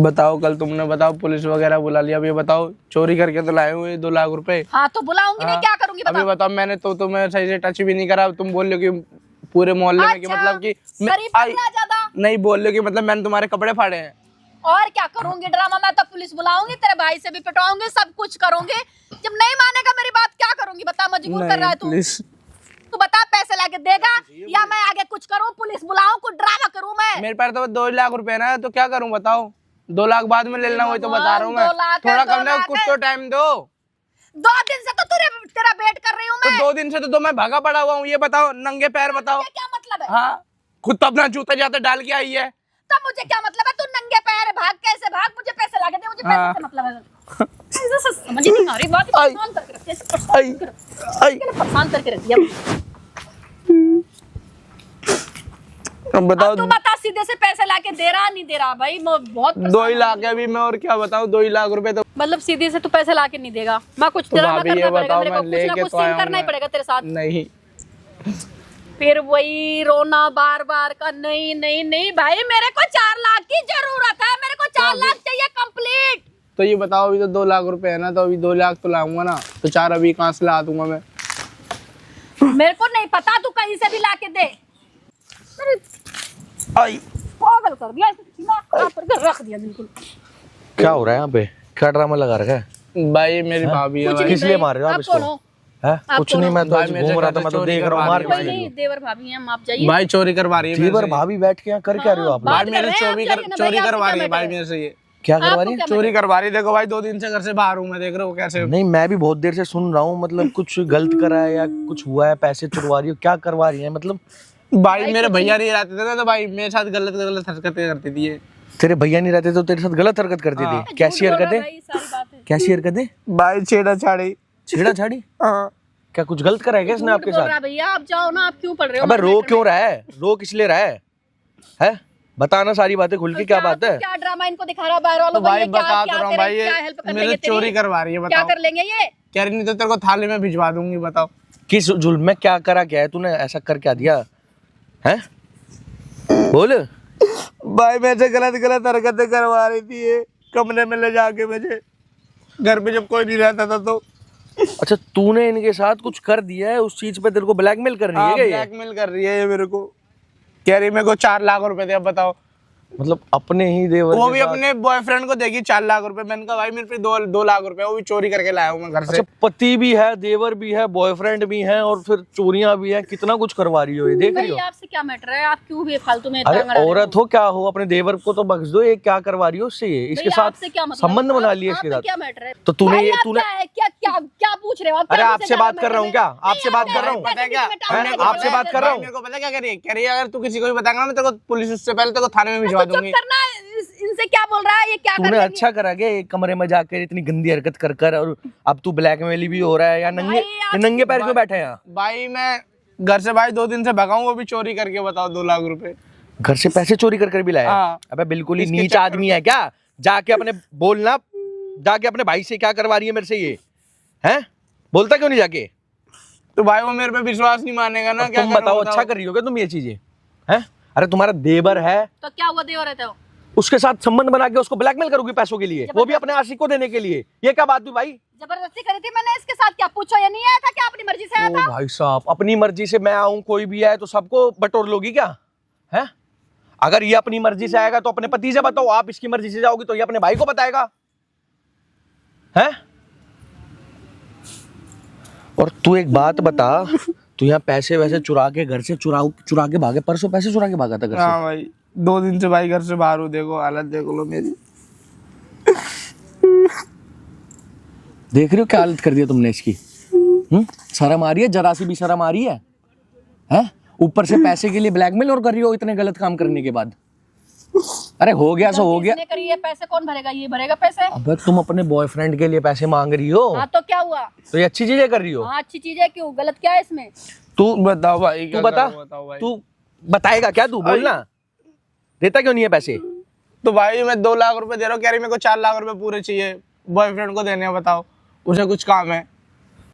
बताओ कल तुमने बताओ पुलिस वगैरह बुला लिया, अब ये बताओ चोरी करके तो लाए हुए 2 लाख रुपए। हाँ तो बुलाऊंगी नहीं, हाँ। क्या करूंगी अभी बता। बताओ, मैंने तो तुम्हें सही से टच भी नहीं करा, तुम बोल रहे हो कि पूरे मोहल्ले में, कि अच्छा, मतलब कि शरीफ बनना ज्यादा। नहीं बोल रहे हो कि मतलब मैंने तुम्हारे कपड़े फाड़े हैं। और क्या करूंगी ड्रामा, मैं तो पुलिस बुलाऊंगी, तेरे भाई से भी पिटवाऊंगी, सब कुछ करूंगी। जब नहीं मानेगा मेरी बात, क्या करूंगी बता, मजबूर कर रहा है तू। प्लीज तू बता, पैसे लाके देगा या मैं आगे कुछ करूं, पुलिस बुलाऊं, कुछ ड्रामा करूं मैं? मेरे पास तो 2 लाख रुपए है ना, तो क्या करूं बताओ? 2 लाख बाद में ले लेना, वही तो बता रहा हूँ मैं। 2 लाख है, थोड़ा 2 कम ना, लाख कुछ है। तो टाइम दो। 2 दिन से तो तेरा वेट कर रही हूँ तो मैं। 2 दिन से तो मैं भागा पड़ा हुआ हूँ, ये बताओ नंगे पैर बताओ। मुझे क्या मतलब है? हाँ, खुद तो अपना जूता जाता डाल के आई है। तब मुझे क्या मतलब है? तू नंगे पैर भाग, कैसे भाग, मुझे पैसे लाके दे, मुझे हाँ। पैसे से मतलब है। ऐसे से समझ ही नहीं आ रही बात, आई। परेशान करके रखती है, आई आई परेशान करके रखती है। अब बताओ, अब तू बता, सीधे से पैसे लाके दे रहा नहीं दे रहा? भाई मैं बहुत 2 ही लाख है अभी, मैं और क्या बताऊं? 2 ही लाख रुपए तो मतलब सीधे से तू पैसे लाके नहीं देगा? मैं कुछ तो ड्रामा भाभी करना ये पड़ेगा बताओ, मेरे को, मैं कुछ ना लेके कुछ तो आया सीन हूं करना ही मैं। पड़ेगा तेरे साथ। नहीं। फिर वही रोना बार बार का, नहीं नहीं नहीं भाई, मेरे को 4 लाख की जरूरत है, मेरे को 4 लाख चाहिए कंप्लीट। तो ये बताओ, अभी तो 2 लाख रुपए है ना, तो अभी 2 लाख तो लाऊंगा ना, तो 4 अभी कहाँ से ला दूंगा मैं? मेरे को नहीं पता, तू कहीं से भी लाके दे। आई पागल कर दिया, दिमाग खराब करके रख दिया बिल्कुल। क्या हो रहा है यहाँ पे? क्या ड्रामा लगा रखा है? भाई मेरी भाभी है कुछ भाई। नहीं किस लिए भाई, मार रहे हो आप आप इसको? कौन हो? है आप कुछ कौन नहीं, हो? मैं तो भाई ऐसे मेरे से घूम रहा था, कहते मैं तो चोरी देख रहा हूँ, करवा मार रही के कोई भाई। नहीं, देवर भाभी हैं, आप जाइए। भाई चोरी करवा रही है मेरे जीवर से। भाभी बैठ के यहाँ कर क्या रहे हो आप लोग? भाई बात मेरे कर रहे हैं, चोरी आप जाइए ना चोरी भाई, करवा आपसे रही है क्या भाई मैटर मेरे से ये। क्या करवा आपको रही है? क्या चोरी करवा रही है, देखो भाई 2 दिन से घर से बाहर हूँ मैं, देख रहे हो कैसे। नहीं, मैं भी बहुत देर से सुन रहा हूँ, मतलब कुछ गलत करा है या कुछ हुआ है, पैसे चुरवा रही हो, क्या करवा रही है मतलब? भाई मेरे भैया नहीं रहते थे ना, तो भाई मेरे साथ गलत गलत हरकतें करती थी ये। तेरे भैया नहीं रहते तो तेरे साथ गलत हरकत करती हाँ। थी? कैसी झूठ बोल रहा हरकतें? भाई, सारी बात है। कैसी हरकतें? भाई छेड़ा छाड़ी। छेड़ा छाड़ी? हाँ। क्या कुछ गलत करा है क्या इसने झूठ आपके बोल रहा साथ? भैया, आप जाओ ना, आप क्यों पढ़ रहे हो? अबे हमारे रो मैटर क्यों में? रहा है? रो किस लिए रहा है? हैं? बताना सारी बातें खुल के, क्या बात है? क्या ड्रामा इनको दिखा रहा है बाहर वालों तो को? भाई ये क्या बता क्या तो रहा हूँ तेरे भाई, क्या हेल्प कर ये लेंगे मेरे तेरी? चोरी करवा रही है, क्या बताओ। कर लेंगे ये? कह रही नहीं तो तेरे को थाली में भिजवा दूंगी, बताओ। किस जुल्म में क्या करा, क्या है तूने? ऐसा कर क्या दिया है? बोल। भाई मेरे से गलत गलत हरकतें करवा रही थी ये, कमरे में ले जाके मुझे, घर पे जब कोई नहीं रहता था तो। अच्छा, तूने इनके साथ कुछ कर दिया है, उस चीज पे तेरे को ब्लैकमेल कर रही है क्या ये? ब्लैकमेल कर रही है ये मेरे को, कह रही मेरे को 4 लाख रुपए दे, अब बताओ। मतलब अपने ही देवर वो के भी साथ? अपने बॉयफ्रेंड को देगी 4 लाख रुपए। मैंने कहा भाई मेरे पे 2 लाख रुपए, वो भी चोरी करके लाया हूँ मैं घर से। अच्छा, पति भी है, देवर भी है, बॉयफ्रेंड भी है, और फिर चोरियां भी है, कितना कुछ करवा रही हो ये, देख रही हो? भाई आपसे क्या मैटर है? आप क्यों भी फालतू में अरे टांग अड़ा रहे औरत हो क्या हो, अपने देवर को तो बख्श दो, ये क्या करवा रही हो उससे? ये इसके भैया, साथ आपसे क्या मतलब? संबंध बना लिए आप इसके पे साथ। क्या मैटर है? तो तूने भाई, ये आप तूने क्या है? क्या क्या क्या पूछ रहे हो आप? अरे क्या आपसे पूछे बात जा कर रहा हूँ क्या? आपसे बात कर रहा हूँ। पता है क्या? आपसे बात कर रहा हूँ। मेरे को पता है क्या कह रही है? कह रही है अगर तू किसी को भी बताएगा ना, मैं तेरे को पुलिस से पहले तेरे को थाने में भिजवा चुप दूंगी। करना, इनसे क्या बोल रहा है? ये क्या कर तूने लेंगे? अच्छा करा गया एक कमरे में जाकर इतनी गंदी हरकत कर कर, और अब तू ब्लैकमेल भी हो रहा है, या नंगे भाई, आप- नंगे पैर क्यों बैठे हैं यहाँ? भाई मैं घर से भाई 2 दिन से भगाऊं, वो भी चोरी करके, बताओ 2 लाख रुपए। घर से पैसे चोरी कर कर भी लाया? हाँ। अबे बिल्कुल ही इसके नीच चक्कर आदमी है क्या? जाके अपने बोलना, जाके अपने भाई से क्या करवा रही है मेरे से ये, हैं? बोलता क्यों नहीं जाके? तो भाई वो मेरे पे विश्वास नहीं मानेगा ना, अब क्या तुम करूं बताओ, अच्छा कर रही हो क्या तुम ये चीजें? हैं? अरे तुम्हारा देवर है, तो क्या हुआ? देवर रहते हो? उसके साथ संबंध बना के उसको ब्लैकमेल करोगी पैसों के लिए, वो भी अपने आशिक को देने के लिए? ये क्या बात हुई भाई? जबरदस्ती करी थी मैंने इसके साथ? क्या पूछो? ये नहीं आया था क्या? अपनी मर्जी से आया ओ था? भाई साहब, अपनी मर्जी से मैं आऊं, कोई भी आए तो सबको बटोर लोगी क्या? हैं? अगर ये अपनी मर्जी से आएगा तो अपने पति से बताओ, आप इसकी मर्जी से जाओगी तो ये अपने भाई को बताएगा? हैं? और तू एक बात बता, तू यहाँ पैसे वैसे चुरा के घर से चुरा के भागे, परसों पैसे चुरा के भागा था घर से? हाँ भाई, 2 दिन से भाई घर से बाहर हूँ, देखो हालत देख लो मेरी। देख रहे हो क्या हालत कर दिया तुमने इसकी? शर्म आ रही है? जरा सी भी शर्म आ रही है? हैं? ऊपर से पैसे के लिए ब्लैकमेल और कर रही हो इतने गलत काम करने के बाद। अरे हो गया सो हो गया। इसने करी है, पैसे कौन भरेगा? ये भरेगा पैसे। अबे तुम अपने बॉयफ्रेंड के लिए पैसे मांग रही हो, हाँ तो क्या हुआ? तो ये अच्छी चीजें कर रही हो। हाँ अच्छी चीज है, क्यों? गलत क्या है इसमें? तू बताओ भाई, तू क्या बता, करूं, बताओ भाई। तू बताएगा क्या? तू बोलना, देता क्यों नहीं है पैसे? तो भाई मैं 2 लाख रुपए दे रहा हूँ, कह रही मेरे को 4 लाख रुपए पूरे चाहिए, बॉयफ्रेंड को देने हैं, बताओ उसे कुछ काम है।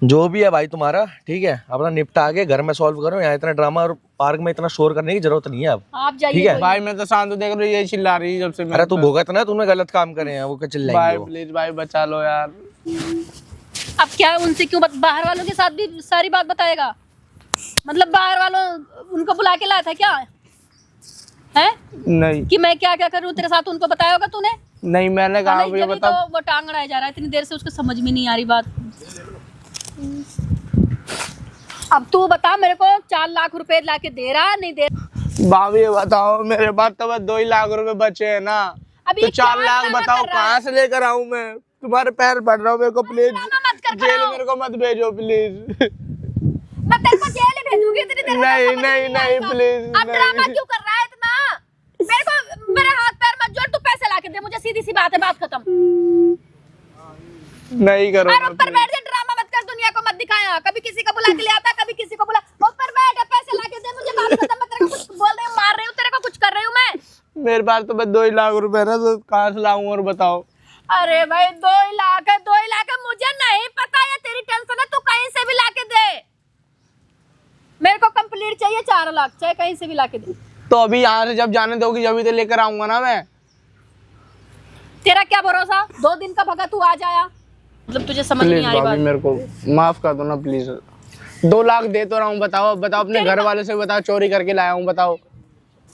जो भी है भाई तुम्हारा, ठीक है, अपना निपटा के घर में सॉल्व करो। यहाँ इतना ड्रामा और पार्क में इतना शोर करने की जरूरत नहीं है अब। आप ठीक जाइए है। भाई मैं तो शांत हूँ, देख लो यही चिल्ला रही है जब से। अरे तू भुगत ना, तूने गलत काम करे हैं, वो क्या भाई चिल्लाएंगे वो। प्लीज भाई बचा लो यार। अब क्या उनसे क्यों बाहर वालों के साथ भी सारी बात बताएगा? मतलब बाहर वालों उनको बुला के लाया था क्या है? नहीं कि मैं क्या क्या करूँ तेरे साथ, उनको बताया होगा तूने? नहीं, मैंने कहा नहीं, ये जब बताओ। तो वो टांग अड़ाया जा रहा है इतनी देर से, उसको समझ में नहीं आ रही बात। अब तू बता मेरे को, 4 लाख रुपए लाके दे रहा नहीं दे? भाभी ये बताओ, मेरे पास तो बस 2 ही लाख रुपए बचे हैं ना, अभी तो ये 4 क्या लाख ड्रामा बताओ कर रहा है? कहाँ से लेकर आऊं मैं? तुम्हारे पैर पड़ रहा हूँ, मेरे को प्लीज ड्रामा मत कर जेल कराओ। मेरे को मत भेजो प्लीज। मैं तेरे को जेल ही भेजूंगी इतनी देर में, नहीं, समझ नहीं, नहीं नहीं, आएगा। please, अब नहीं। ड्रामा क्यों कर रहा है इतना? मेरे को मेरे हाथ पैर मत जोड़, तू पैसे लाके दे मुझे, सीधी सी बात है, बात खत्म। नहीं करो और ऊपर बैठ जा, ड्रामा मत कर, दुनिया को मत दिखाया। कभी किसी को बुला के ले आता, कभी किसी को बुला। ऊपर बैठ, पैसे लाके दे मुझे, बात खत्म। मैं तेरे को कुछ बोल रही हूँ, मार रही हूँ, तेरे को कुछ कर रही हूँ मैं? मेरे पास तो बस 2 ही लाख रुपए है ना, तो कहाँ से लाऊं और बताओ। अरे भाई 2 ही लाख है, 2 ही लाख है, मुझे नहीं पता, ये तेरी टेंशन है, तू कहीं से भी लाके दे। मेरे को कंप्लीट चाहिए 4 लाख, चाहे कहीं से भी लाके दे। तो अभी यहाँ से जब जाने दोगी जब तो लेकर आऊंगा ना मैं। तेरा क्या भरोसा, 2 दिन का भगा तू आ जाया, मतलब तुझे समझ प्लीज नहीं आ रही भाभी बात। मेरे को माफ कर दो ना प्लीज। 2 लाख दे तो रहा हूँ, बताओ बताओ अपने घर वाले से बताओ, चोरी करके लाया हूँ, बताओ।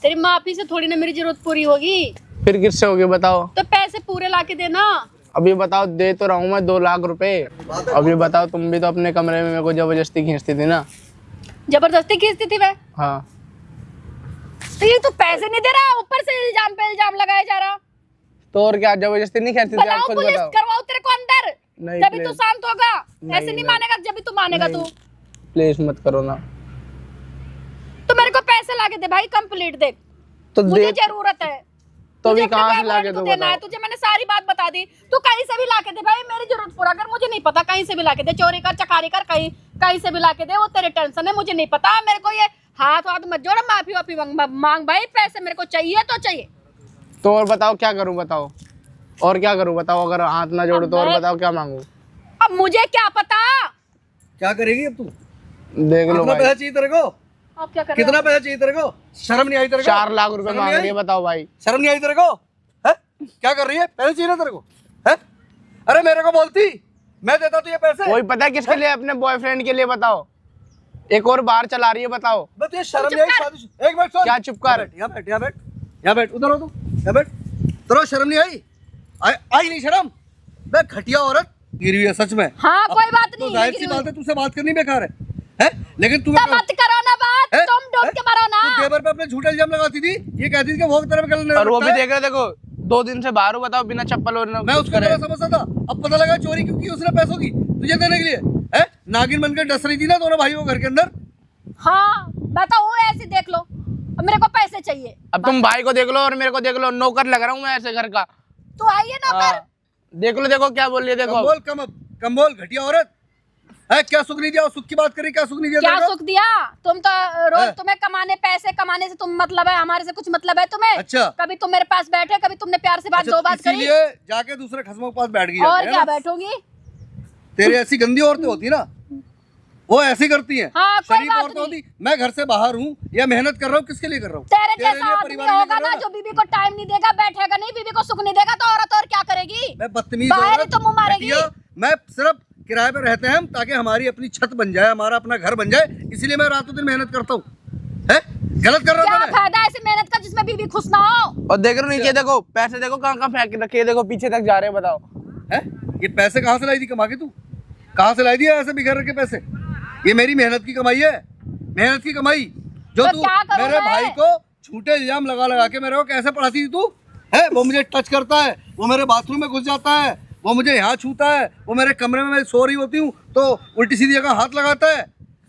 तेरी माफी से थोड़ी ना मेरी जरूरत पूरी होगी, फिर किससे होगी बताओ? तो पैसे पूरे लाके देना। अब ये बताओ, दे तो रहा हूँ मैं 2 लाख रुपए। अब ये बताओ, तुम भी तो अपने कमरे में मेरे को जबरदस्ती खींचती थी ना। जबरदस्ती खींचती थी वह? हाँ तो ये तू पैसे नहीं दे रहा, ऊपर से इल्जाम पे इल्जाम लगाया जा रहा। तो और क्या, जबरदस्ती नहीं खींचती थी? आप बुलाओ खुद पुलिस, बताओ। करवाओ तेरे को अंदर, नहीं, तभी तू please। शांत होगा। नहीं, ऐसे नहीं नहीं। मानेगा, जब भी तू मानेगा तू। प्लीज मत करो ना। तो मेरे को पैसे लाके दे भाई, कंप्लीट दे, तो मुझे दे जरूरत है। तो अभी तुझे अपने कहाँ से boyfriend लाके को दो देना है, बताओ? तुझे मैंने सारी बात बता दी। तू कहीं से भी लाके दे भाई, मेरी जरूरत पूरा कर, मुझे नहीं पता, कहीं से भी लाके दे, चोरी कर, चकारी कर, कहीं कहीं से भी लाके दे, वो तेरे टेंशन है, मुझे नहीं पता। मेरे को ये हाथ मत जोड़, माफी वाफी मांग भाई, पैसे मेरे को चाहिए तो चाहिए। तो और बताओ क्या करूं, बताओ और क्या करूं, बताओ। अगर हाथ ना जोड़ो तो और बताओ क्या मांगू? अब मुझे क्या पता, क्या करेगी अब तू? देख लो कितना भाई, पैसा चाहिए तेरे को? आप क्या कर रहे हो? कितना पैसा चाहिए तेरे को? शर्म नहीं आई तेरे को? 4 लाख रुपए शर्म मांग नहीं रही है, आई? बताओ भाई। शर्म नहीं आई तेरे को? है? क्या कर रही है? पैसे चाहिए ना तेरे को? है? अरे मेरे को बोलती, मैं देता तुझे पैसे। वही पता है किसके लिए? अपने बॉयफ्रेंड के लिए, बताओ। एक और बार चला रही है, बताओ। बस तुझे शर्म नहीं आई? शादी एक मिनट सुन। क्या चुप कर? यहाँ बैठ, यहाँ बैठ, यहाँ बैठ, उधर हो तू, यहाँ बैठ। तेरे शर्म नहीं आई? आई नहीं शर्म? मैं घटिया औरत गिरी हुई है सच में। हाँ कोई बात तो नहीं, जाहिर सी बात है, तुझसे बात करनी बेकार है? लेकिन तू तो मत करो ना बात, हैं? तुम डूब के मरो ना। तू देवर पे अपने झूठे इल्जाम लगाती थी, ये कहती थी कि वो तेरे पे गलत और वो भी लगता है। देख रहे, देखो 2 दिन से बाहर हूँ, बताओ बिना चप्पल और मैं उसको जरा समझता था, अब पता लगा चोरी क्यों की उसने पैसों की तुझे देने के लिए। है नागिन बनकर डस रही थी ना दोनों भाइयों घर के अंदर। हाँ बताओ, ऐसे देख लो, अब मेरे को पैसे चाहिए। अब तुम भाई को देख लो और मेरे को देख लो, नौकर लग रहा हूँ मैं ऐसे घर का। तू आइए नौकर। हाँ, देख लो, देखो क्या बोल रही है, देखो। कम बोल, कम बोल घटिया औरत है। क्या सुख नहीं दिया? सुख की बात करी, क्या सुख नहीं दिया क्या तेरे को? सुख दिया? तुम तो रोज हैं? तुम्हें कमाने, पैसे कमाने से तुम मतलब है, हमारे से कुछ मतलब है तुम्हें? अच्छा। कभी तुम मेरे पास बैठे, कभी तुमने प्यार से बात अच्छा, दो बात करी, इसीलिए जाके दूसरे खसमों के पास बैठ गई और है क्या ना? बैठूंगी? तेरी ऐसी गंदी औरतें होती ना, वो ऐसी करती हैं। हाँ, कोई शरीफ बात औरतें नहीं। होती। मैं घर से बाहर हूँ या मेहनत कर रहा हूँ, किसके लिए कर रहा हूँ? तेरे जैसा लिए, आदमी परिवार के लिए होगा कर रहा ना, हूँ जो बीवी को टाइम नहीं देगा, बैठेगा नहीं, बीवी को सुख नहीं देगा, तो औरत और क्या करेगी? मैं बदतमीज बाहर ही औरत, तो मुंह मारेगी। घटिया। मैं सिर्फ किराए पे रहते हैं हम, ताकि हमारी अपनी छत बन जाए, हमारा अपना घर बन जाए, इसीलिए मैं रातों दिन मेहनत करता हूँ। है गलत कर रहा क्या था मैं? फायदा ऐसी मेहनत का जिसमें बीवी खुश ना हो? और देख रहे हो नीचे, देखो पैसे देखो कहाँ कहाँ फेंक के रखे हैं, देखो पीछे तक जा रहे हैं, बताओ। है ये पैसे कहाँ से लाई थी कमा के? तू कहाँ से लाई दिया ऐसे बिखर के पैसे? ये मेरी मेहनत की कमाई है, मेहनत की कमाई। जो तो तू क्या करूं मेरे मैं? भाई को झूठे इल्जाम लगा लगा के मेरे को कैसे पढ़ाती थी तू? है वो मुझे टच करता है, वो मेरे बाथरूम में घुस जाता है, वो मुझे यहाँ छूता है, वो मेरे कमरे में मैं सो रही होती हूँ तो उल्टी सीधी जगह हाथ लगाता है,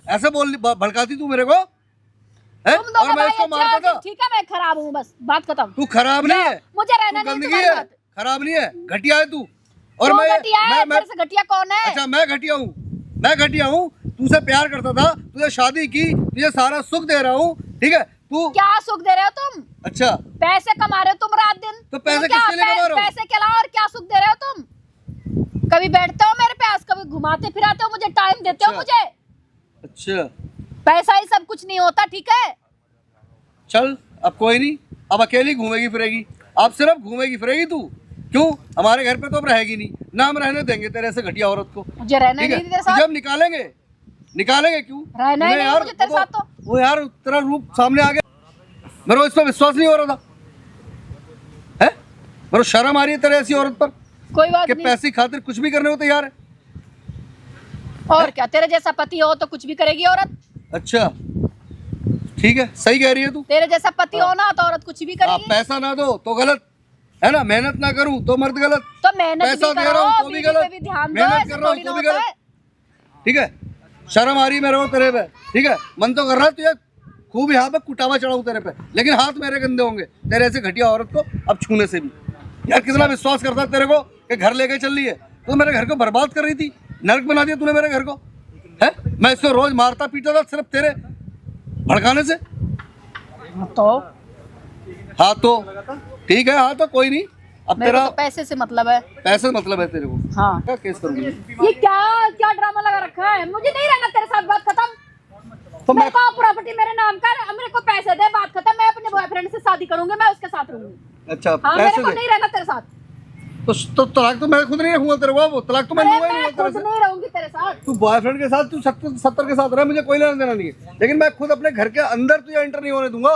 ऐसे बोल भड़काती तू मेरे को है? तुम दोनों और मैं भाई इसको अच्छे मारता हो, था। ठीक है मैं खराब हूँ, बस बात खत्म। तू खराब नहीं है, मुझे रहना तू नहीं गंदगी तुम्हारे है, साथ। खराब नहीं है, घटिया है तू। और तू मैं घटिया है, मैं तेरे से घटिया कौन है? अच्छा मैं घटिया हूँ, मैं घटिया हूँ। तुझसे प्यार करता था, तुझे शादी की, तुझे सारा सुख दे रहा हूँ, ठीक है? तू क्या सुख दे रहे हो तुम? अच्छा पैसे कमा रहे हो तुम रात दिन। तो पैसे तुम्हें क्या किसके लिए कमा रहे हो? पैसे के अलावा और क्या सुख दे रहे हो तुम? कभी बैठते हो मेरे पास, कभी घुमाते फिराते हो मुझे, टाइम देते हो अच्छा। मुझे। अच्छा पैसा ही सब कुछ नहीं होता, ठीक है? चल अब कोई नहीं, अब अकेली घूमेगी फिरेगी, अब सिर्फ घूमेगी फिरेगी तू। क्यों? हमारे घर पे तो अब रहेगी नहीं ना, हम रहने देंगे तेरे ऐसे घटिया औरत को, मुझे रहना ठीक नहीं है? तेरे साथ। जब निकालेंगे निकालेंगे क्यों? रहना ही तुम्हें नहीं मुझे तेरे साथ तो। वो यार तेरा रूप सामने आ गया, मेरे को इस पर विश्वास नहीं हो रहा था, है? मेरे को शर्म आ रही है तेरे ऐसी औरत पर कोई बात कि नहीं। पैसे की खातिर कुछ भी करने को तैयार है। और क्या, तेरे जैसा पति हो तो कुछ भी करेगी औरत। अच्छा ठीक है, सही कह रही है तू। तेरे जैसा पति हो ना तो औरत कुछ भी हाँ, करेगी। पैसा ना दो तो गलत है ना, मेहनत ना करूं तो मर्द गलत, तो मेहनत पैसा भी दे करो, रहा हूं तो भी बीवी गलत, पे भी ध्यान दो, मेहनत ऐसे कर रहा हूं थोड़ी तो ना भी होता गलत, है। ठीक है? शर्म आ रही है मेरे को तेरे पे, ठीक है? मन तो कर रहा है तुझे खूब यहाँ पे कुटावा चढ़ाऊं तेरे पे, लेकिन हाथ मेरे गंदे होंगे तेरे ऐसे घटिया औरत को अब छूने से भी। यार कितना विश्वास करता है तेरे को कि घर लेके चल रही है, तो मेरे घर को बर्बाद कर रही थी, नरक बना दिया तूने मेरे घर को, है? मैं इसको रोज मारता पीटा था सिर्फ तेरे भड़काने से। तो हाँ तो ठीक है, हाँ तो कोई नहीं, अब मेरे तेरा को तो पैसे से मतलब है। पैसे मतलब है तेरे को, हाँ। क्या केस करूंगी? ये क्या क्या ड्रामा लगा रखा है? मुझे नहीं रहना तेरे साथ, बात खत्म। तो मेरे मैं को प्रॉपर्टी मेरे नाम कर, मेरे को पैसे दे, बात खत्म। मैं अपने बॉयफ्रेंड से शादी करूंगी, मैं उसके साथ रहूंगी। अच्छा हाँ, मेरे पैसे को दे नहीं रहना तेरे साथ। तो तलाक तो मैं खुद नहीं रखूंगा तेरे को, वो तलाक तो मैं अरे लूंगा ही नहीं मैं तेरे खुद से। नहीं रहूंगी तेरे साथ। तू बॉयफ्रेंड के साथ, तू 70 के साथ रह, मुझे कोई लेना देना नहीं है, लेकिन मैं खुद अपने घर के अंदर तुझे एंटर नहीं होने दूंगा,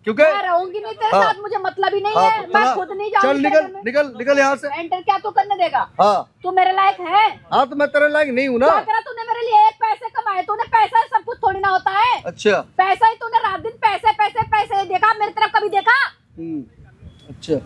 क्योंकि मैं रहूंगी नहीं तेरे हाँ। साथ, मुझे मतलब ही नहीं हाँ, है। तो मैं चला, खुद नहीं चल जाऊंगी निकल तेरे में। निकल निकल यहाँ से। एंटर क्या तू करने देगा? हाँ तू मेरे लायक है? हाँ तो मैं तेरे लायक नहीं हूँ ना। क्या करा तूने मेरे लिए? एक पैसे कमाए तूने, पैसा सब कुछ थोड़ी ना होता है। अच्छा पैसा ही तूने रात दिन पैसे पैसे पैसे देखा, मेरी तरफ कभी देखा? अच्छा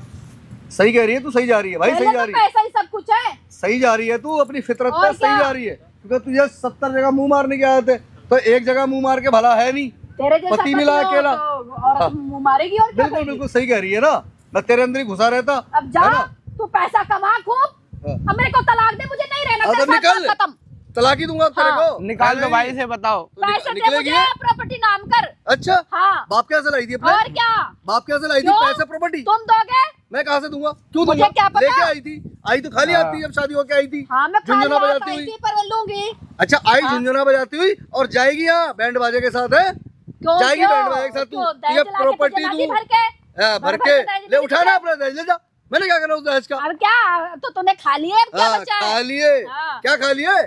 सही कह रही है तू, सही जा रही है भाई, सही पहले जा तो रही है, पैसा ही सब कुछ है। सही जा रही है तू अपनी फितरत और पर, सही क्या? जा रही है, क्योंकि तुझे 70 जगह मुंह मारने के आए थे, तो एक जगह मुंह मार के भला है नहीं। तेरे जैसा पति मिला पति हो अकेला। तो औरत मुंह मारेगी और क्या बिल्कुल करेगी? बिल्कुल सही कह रही है ना, मैं तेरे अंदर ही घुसा रहता। अब जा, है ना? तू पैसा कमा खूब, हाँ। अब मेरे को तलाक दे, मुझे नहीं रहना हाँ, तेरे तो साथ, निकल। बात खत्म। तलाक ही दूंगा तेरे हाँ। को। निकाल दो भाई से, बताओ। पैसे दे निकलेगी मुझे, ये? प्रॉपर्टी नाम कर। अच्छा हाँ। बाप क्या से लाई थी अपने? और क्या? बाप क्या से लाई थी क्यों? पैसे प्रॉपर्टी? तुम दोगे? मैं कहाँ से दूंगा? क्यों मुझे दूंगा? क्या पता? लेके आई तो खाली हाँ। आती, जब शादी होके आई थी हाँ, मैं झुंझुना खाली हाथ बजाती आई हुई। थी, पर लूंगी। अच्छा आई झुंझुना बजाती हुई और जाएगी यहाँ बैंड बाजे के साथ, है? क्यों? जाएगी क्यों? बैंड बाजे के साथ तू, क्यों? दहेज ये लाके प्रॉपर्टी तुझे लागी दूं। भर के? हाँ, भर भर के के दहेज ले नहीं उठाना देते? अपना दहेज, ले जा। मैंने क्या करना उस दहेज का? अब क्या तो तूने खा लिए? अब क्या हाँ, बचा खा है? लिए। हाँ। क्या खा लिए?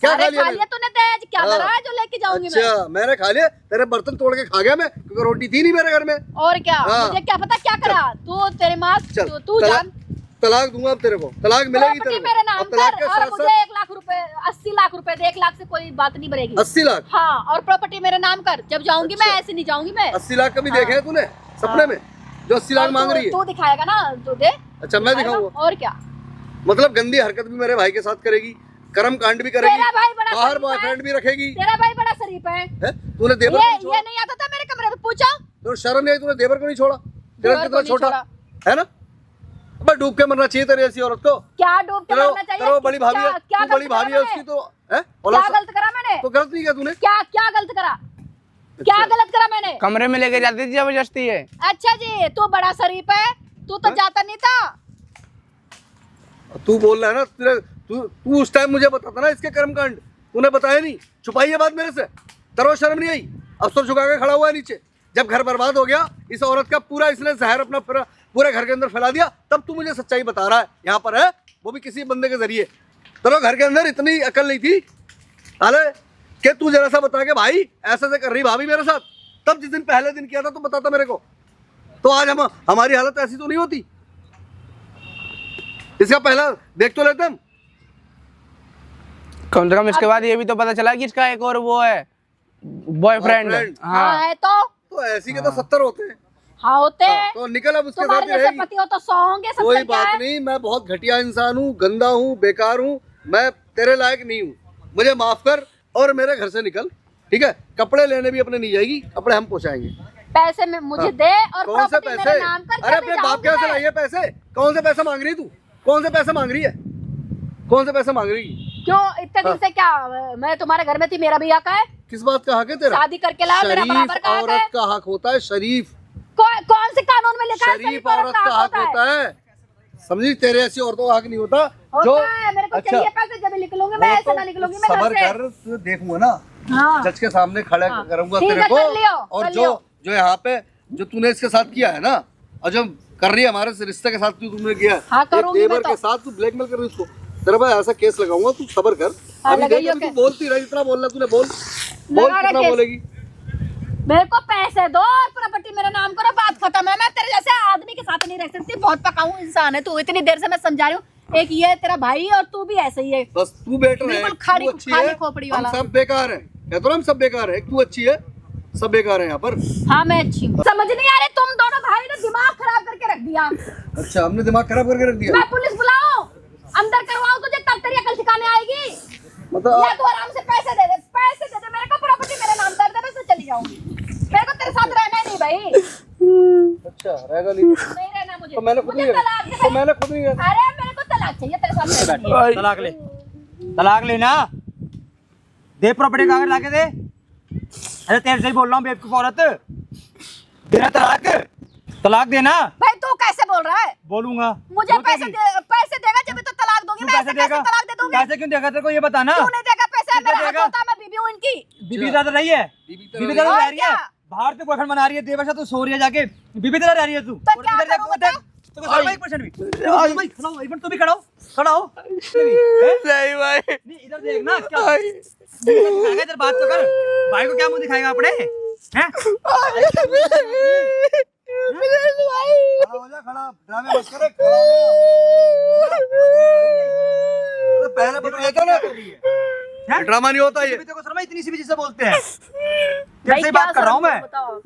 क्या सारे खा लिया खा मैंने? लिए तूने दहेज, क्या हाँ। करा है जो लेके जाऊंगी मैं? अच्छा मैंने खा लिया, तेरे बर्तन तोड़ के खा गया मैं, क्योंकि रोटी थी नहीं मेरे घर में। और क्या? हाँ। मुझे क्या पता क्या करा तू, तेरे माँ चल तू जान। तलाक दूंगा अब तेरे को, तलाक मिलेगी प्रॉपर्टी तेरे मेरे को। नाम और तलाक कर, के और साथ मुझे साथ 1 लाख रुपए, 80 लाख रुपए दे, 1 लाख से कोई बात नहीं बढ़ेगी। 80 लाख? हाँ, और प्रॉपर्टी मेरे नाम कर। जब जाऊंगी मैं, ऐसे नहीं जाऊंगी मैं। 80 लाख कभी देखे हैं तूने सपने में, जो 80 लाख और मांग तू- रही है? तू दिखाएगा ना, तू दे। अच्छा मैं दिखाऊंगा? और क्या? मतलब गंदी हरकत भी मेरे भाई के साथ करेगी, कर्म कांड भी करेगी, तेरा भाई बड़ा बाहर शरीफ है। बॉयफ्रेंड भी रखेगी, तेरा भाई बड़ा शरीफ है। है? तूने देवर को नहीं छोड़ा? ये नहीं आता था मेरे कमरे में, पूछो। तो शर्म नहीं आई? तूने देवर को नहीं छोड़ा? तेरा देवर को कितना नहीं छोटा छोड़ा। है ना? अबे डूब के मरना चाहिए तेरे ऐसी औरत को। क्या डूब के तेरा मरना चाहिए? तेरा वो बड़ी भाभी है, क्या तू बड़ी गलत भाभी करा है मैंने? उसकी तो, है? क्या गलत करा मैंने? तो गलत नहीं किया तूने? क्या क्या गलत करा? क्या गलत करा मैंने? कमरे में लेके जाती थी जबरदस्ती है। अच्छा जी, तू बड़ा शरीफ है, तू तो जाता नहीं था। तू बोल रहा है ना, तू उस टाइम मुझे बताता ना इसके कर्म कांड, तूने बताया नहीं, छुपाई है बात मेरे से। तेरे शर्म नहीं आई? अफसर झुका के खड़ा हुआ है नीचे, जब घर बर्बाद हो गया इस औरत का, पूरा इसने जहर अपना पूरे घर के अंदर फैला दिया, तब तू मुझे सच्चाई बता रहा है यहाँ पर, है? वो भी किसी बंदे के जरिए। तेरे घर के अंदर इतनी अकल नहीं थी हाले कि तू जरा सा बता के भाई ऐसे से कर रही भाभी मेरे साथ, तब जिस दिन पहले दिन किया था तो बताता मेरे को, तो आज हमारी हालत ऐसी तो नहीं होती। इसका पहला देख तो लेते हम। कम से कम इसके बाद ये भी तो पता चला कि इसका एक और वो है बॉयफ्रेंड। Boyfriend? हाँ है तो तो ऐसी के तो 70 होते हैं। हाँ होते हैं। तो निकल अब उसके साथ तुम्हारे ही जैसे रहेगी। पति हो तो 100 होंगे, 70 कोई क्या बात है? नहीं, मैं बहुत घटिया इंसान हूँ, गंदा हूँ, बेकार हूँ, मैं तेरे लायक नहीं हूँ, मुझे माफ कर और मेरे घर से निकल, ठीक है? कपड़े लेने भी अपने नहीं जाएगी, कपड़े हम पहुँचाएंगे। पैसे में मुझे दे और कौन से प्रॉपर्टी पैसे? मेरे नाम कर। अरे अपने बाप के यहाँ से लाइए पैसे। कौन से पैसे मांग रही है तू? कौन से पैसे मांग रही है? कौन से पैसे मांग रही है? क्यों इतने दिन से क्या मैं तुम्हारे घर में थी, मेरा भी हक है? किस बात का हक है तेरा? शादी करके लाया, मेरा बराबर शरीफ का हक है। औरत का हक होता है, शरीफ कौन से कानून में लिखा है शरीफ औरत का हक होता है, समझी? तेरे ऐसी औरतों का हक नहीं होता जो होता है। मेरे को अच्छा, चाहिए पैसे, जब निकलूंगी मैं, ऐसे ना निकलूंगी मैं सबर घर से। कर, तुझे देखूंगा ना, हाँ जज के सामने खड़ा हाँ। करूंगा ठीक तेरे है, को। कर लियो, और कर जो लियो। जो यहाँ पे जो तूने इसके साथ किया है ना, और जो कर रही है हमारे से रिश्ते के साथ तुमने किया है, हाँ, एक करूंगी देवर मैं तो। के साथ तू ब्लैकमेल कर रही है उसको, तेरे भाई ऐसा केस लगाऊंगा, तू सबर कर। हाँ, अभी देख, लगाइयो अभी तू केस। बोलती रही, जितना बोलना तूने बोल लगा कितना केस। बोलेगी? मेरे को पैसे दो और प्रॉपर्टी मेरे नाम करो, बात खत्म है। मैं तेरे जैसे आदमी के साथ नहीं रह सकती, बहुत पकाऊ इंसान है तू। इतनी देर से मैं समझा रही हूँ, एक ये तेरा भाई और तू भी ऐसे ही है। बस तू बेटर है, बिल्कुल खाली- तू अच्छी खाली है, खोपड़ी हम वाला। सब बेकार है, कहते ना हम सब बेकार है, एक तू अच्छी है, सब बेकार है यहाँ पर। हाँ मैं अच्छी हूँ। समझ नहीं आ रही, तुम दोनों भाई ने दिमाग खराब करके रख दिया। अच्छा, हमने दिमाग खराब करके रख दिया। मैं पुलिस बुलाऊं, अंदर करवाऊं तुझे, तब तेरी अकल ठिकाने आएगी। मतलब या तू आराम से पैसे दे दे, पैसे दे दे मेरे को, प्रॉपर्टी मेरे नाम कर दे, बस मैं चली जाऊंगी। मेरे को तेरे साथ रहना ही नहीं भाई, अच्छा रहेगा नहीं नहीं रहना मुझे। तो मैंने खुद मुझे नहीं तलाक दे तो भाई। मैंने खुद नहीं अरे मेरे को तलाक चाहिए, तेरे साथ रहना नहीं है। तलाक ले, तलाक लेना, दे प्रॉपर्टी कागज लाके दे। अरे तेरे से ही बोल रहा हूँ बेवकूफ औरत, देना तलाक, तलाक देना। भाई तू कैसे बोल रहा है? बोलूंगा। मुझे पैसे पैसे देगा जब तो तलाक दूंगी। मैं ऐसे कैसे तलाक दे दूंगी? कैसे क्यों देगा तेरे को ये बता ना। तू नहीं देगा पैसे, कितना मेरा हक देगा? होता है, मैं बीबी हूँ इनकी। बीबी दादा रही है, बीबी दादा और रह रही है, क्या? बाहर से बॉयफ्रेंड बना रही है, देवर से तू सो रही है जाके, बीबी दादा रह रही है तू। तो क्या इधर देख, करूं देख, बता? तू को शर्म आई 1% भी। भाई खड़ा हो, इवन तू भी खड़ा हो, खड़ा हो। हैं? नहीं भाई, नहीं इधर देख ना, क्या दिखाएगा, इधर बात तो कर। भाई को क्या मुंह दिखाएगा अपने, हैं? खड़ा हो जा, खड़ा, ड्रामे मत करे, खड़ा हो जा। पहले बता देता ना, हैं? ड्रामा नहीं होता ये। बीबी को शर्म आई, इतनी सी भी चीजें बोलते हैं। भाई तेरे से क्या बात कर रहा हूँ शर्म मैं, बताओ।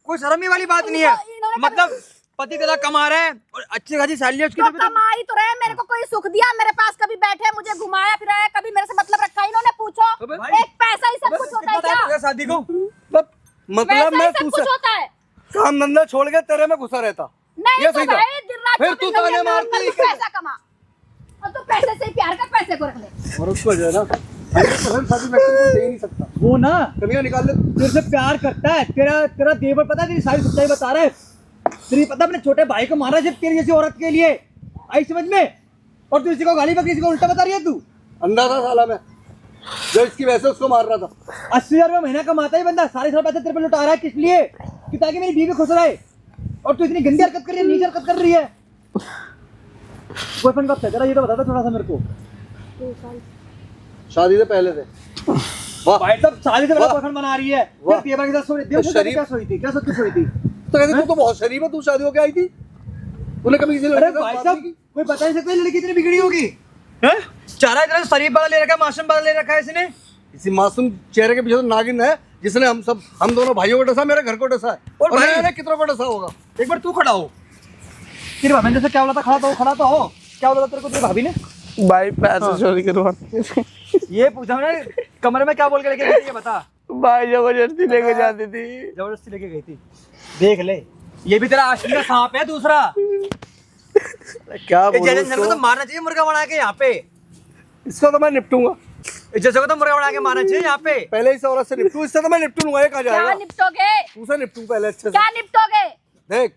कोई शर्म ही वाली बात नहीं है। इन्होंने मतलब पति तेरा कमा रहा है और अच्छी खासी सैलरी है उसकी, तो तो कमाई तो रहे, मेरे को कोई सुख दिया, मेरे पास कभी बैठे, मुझे घुमाया फिराया, कभी मेरे से मतलब रखा। इन्होंने पूछो, भाई, एक पैसा ही सब कुछ होता है कितना टाइम हो क्या? गया शादी को? मतलब पैसा मैं ही सब तू कुछ होता है। काम धंधा छोड़ के तेरे में घुसा रहता, नहीं ये तो सही था। भाई दिन रात फिर तू 24 घंटे ताने काम मारती कर, है तू पैसा कमा, और तू पैसे से ही प्यार कर, पैसे को रख ले। और उसको जो है ना, शादी में कोई दे ही नहीं सकता, वो ना कमियां निकाल ले। तेरे से प्यार करता है, तेरा तेरा देवर पता है, तेरी सारी सच्चाई बता रहा है। तेरी पता अपने छोटे भाई को मारा जब तेरी जैसी औरत के लिए, आई समझ में? और तू इसी को गाली बकरी, इसी को उल्टा बता रही है तू। अंधा था साला मैं, जो इसकी वजह से उसको मार रहा था। 80,000 रुपया महीना कमाता ही बंदा, सारे साल पैसे तेरे पे लुटा रहा है, किस लिए? कि ताकि मेरी बीवी खुश रहे। और तू इतनी गंदी हरकत कर रही है, नीच हरकत कर रही है। बॉयफ्रेंड कब था जरा ये तो बता दो थोड़ा सा मेरे को। शादी से पहले थे। वाह, भाई साहब शादी से पहले वाह। बॉयफ्रेंड बना रही है, वाह। फिर देवर के साथ सोई। देवर के साथ शरीफ। क्या सोई थी, क्या सोच के सोई थी? तो कहते तू तो बहुत शरीफ है, तू शादी होके आई थी, तूने कभी किसी लड़के अरे के साथ भाई बात साहब, नहीं की? कोई बता नहीं सकता ये लड़की इतनी बिगड़ी होगी। हैं? चारा इतना शरीफ वाला ले रखा है, मासूम वाला ले रखा है इसने। इसी मासूम चेहरे के पीछे तो नागिन है, जिसने हम दोनों भाइयों को डसा, मेरे घर को डसा है, और और भाई- मैंने कितनों को डसा होगा। एक बार तू खड़ा हो, तेरी भाभी ने से क्या बोला था? खड़ा तो हो। क्या बोला था तेरे को तेरी भाभी ने? भाई पैसे चोरी करवा। ये पूछा मैंने, कमरे में क्या बोल के लेके गई थी ये बता। भाई जबरदस्ती लेके जाती थी। जबरदस्ती लेके गई थी, देख ले। ये भी तेरा आशिक का सांप है दूसरा। क्या इस बोलूं जैसे को तो उसको? मारना चाहिए मुर्गा बना के यहाँ पे। इसको तो मैं निपटूंगा, इस जैसे को तो मुर्गा बना के मारना चाहिए यहाँ पे। पहले इस औरत से निपटू, इससे तो मैं निपटूंगा। ये कहा क्या जाएगा, निपटोगे? उसे निपटू पहले अच्छे से। क्या निपटोगे? देख,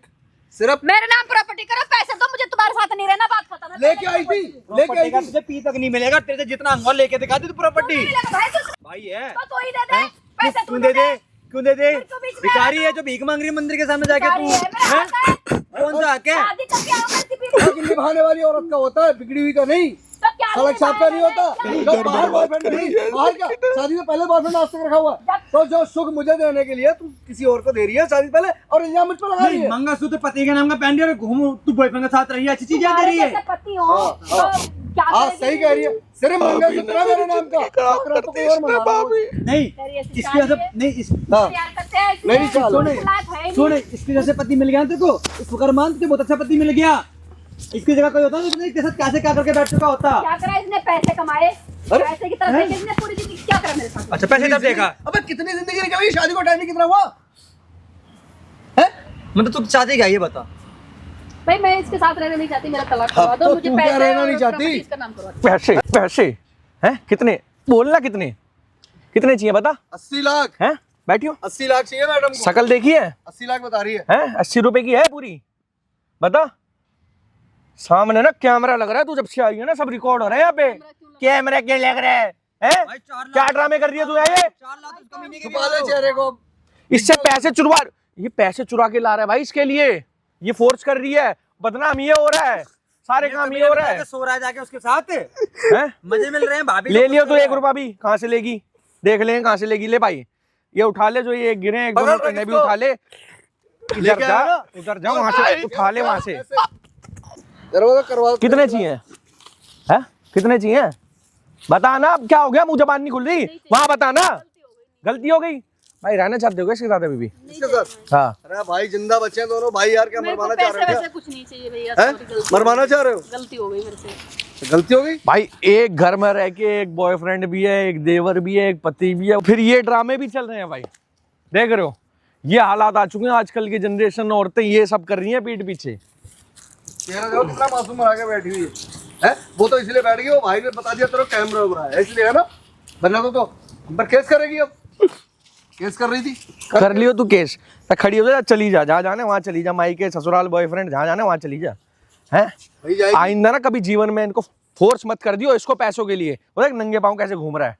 सिर्फ मेरे नाम प्रॉपर्टी करो, पैसे दो मुझे, तुम्हारे साथ नहीं रहना, बात खत्म है। लेके आई थी, लेके प्रॉपर्टी आई का थी। तुझे पी तक नहीं मिलेगा, तेरे से जितना अंगूर लेके दिखा दी तू प्रॉपर्टी। नहीं मिलेगा भाई, भाई है तो तू ही दे दे पैसे, क्यों दे दे, क्यों दे दे? फिर तू बीच में भिखारी आया है जो भीख मांग रही है मंदिर के सामने जाके भिखारी है, तू, मेरा हैं? हक है। कौन सा हक है? शादी करके आओगे इसी पे। लेकिन निभाने वाली औरत का होता है, बिगड़ी हुई का नहीं। तो क्या सड़क छाप का नहीं होता। क्या जो बाहर बॉयफ्रेंड नहीं, बाहर क्या, शादी से पहले बॉयफ्रेंड आज तक रखा हुआ है। तो जो सुख मुझे देने के लिए तू किसी और को दे रही है शादी से पहले, और इल्जाम मुझ पर लगा रही नहीं, है। मंगलसूत्र पति के नाम का पहन रही है और घूम तू बॉयफ्रेंड के साथ रही है, अच्छी चीजें दे रही है। तुम्हारे जैसे पति हो हाँ, हाँ। तो क्या हाँ करेगी? सही कह रही है, सिर्फ मंगलसूत्र है मेरे नाम का, बकरा तो कोई और मंगा रहा है। नहीं तेरी ऐसी इसकी वजह शादी है? से नहीं इस हाँ प्यार करते हैं इसलिए मेरी चाल सुने लायक है ही नहीं। सुने इसकी वजह से पति मिल गया ना तेरे को, इस फकरमान तुझे बहुत अच्छा पति मिल गया। इसकी जगह कोई होता ना तो इसके साथ कैसे क्या करके बैठ चुका होता। क्या करा इसने? पैसे कमाए, अरे? पैसे की तरफ हैं? देखे इसने पूरी जिंदगी। क्या करा मेरे साथ? अच्छा पैसे तब देखा अबे कितनी जिंदगी निकल गई, शादी को टाइम नहीं कितना हुआ है? मतलब तू चाहती क्या ये बता। भाई मैं इसके साथ रहना नहीं चाहती, मेरा तलाक हाँ, करवा दो। तो मुझे तू क्या पैसे रहना और नहीं चाहती? प्रॉपर्टी इसका नाम करवा दो। पैसे पैसे हैं कितने, बोलना कितने, कितने चाहिए बता। 80 लाख, हैं बैठियो, 80 लाख चाहिए मैडम को। शकल देखी है 80 लाख बता रही है। हैं 80 रुपए की है पूरी, बता। सामने ना कैमरा लग रहा है, तू जब से आई है ना सब रिकॉर्ड हो रहा है यहाँ पे। कैमरा क्यों लग रहा है हैं? क्या ड्रामे कर रही है तू ये? 4 लाख उसका महीने के छुपा ले चेहरे को। इससे पैसे चुरवा, ये पैसे चुरा के ला रहा है भाई इसके लिए, ये फोर्स कर रही है, बदनाम ये हो रहा है, सारे काम ये हो रहा है। सो रहा है जाके उसके साथ हैं? मजे मिल रहे हैं भाभी ले लियो तो 1 रुपया भी कहाँ से लेगी, देख ले कहाँ से लेगी। ले भाई ये उठा ले, जो ये गिरे एक पकड़ दोनों रख ने भी इसको। उठा ले, इधर लेके जा, आया ना? उधर जा, वहां से उठा ले, वहां से। दरवाजा करवा। कितने चाहिए हैं, कितने चाहिए बता ना। अब क्या हो गया, मुंह जबान नहीं खुल रही, वहां बता ना। गलती हो गई भाई, रहना चाहते हो क्या इसके साथ अभी भी? इसके साथ हाँ अरे भाई जिंदा बच्चे हैं दोनों भाई यार, क्या मेरे को मरवाना चाह पैसे रहे हो वैसे कुछ नहीं चाहिए भैया। क्या? हैं? sorry, गलती मरवाना चाह रहे हो? गलती हो गई मेरे से। गलती हो गई। भाई, एक घर में रह के एक बॉयफ्रेंड भी है, एक देवर भी है, एक पति भी है, फिर ये ड्रामे भी चल रहे हैं भाई। देख रहे हो ये हालात आ चुके हैं, आजकल की जनरेशन औरतें ये सब कर रही हैं पीठ पीछे। चेहरा देखो कितना मासूम बना के बैठी हुई है। हैं? वो तो इसलिए बैठ गई, वो भाई ने बता दिया तेरा कैमरा हो रहा है इसलिए, है ना? वरना तो पर केस करेगी अब। केस कर रही थी, कर लियो तू केस, तो खड़ी हो जा, चली जा, जहाँ जाने वहां चली जा, माई के ससुराल बॉयफ्रेंड जहाँ जाने वहां चली जा। हैं वही जाएगी। आइंदा ना कभी जीवन में इनको फोर्स मत कर दियो इसको पैसों के लिए। वो देख नंगे पाँव कैसे घूम रहा है।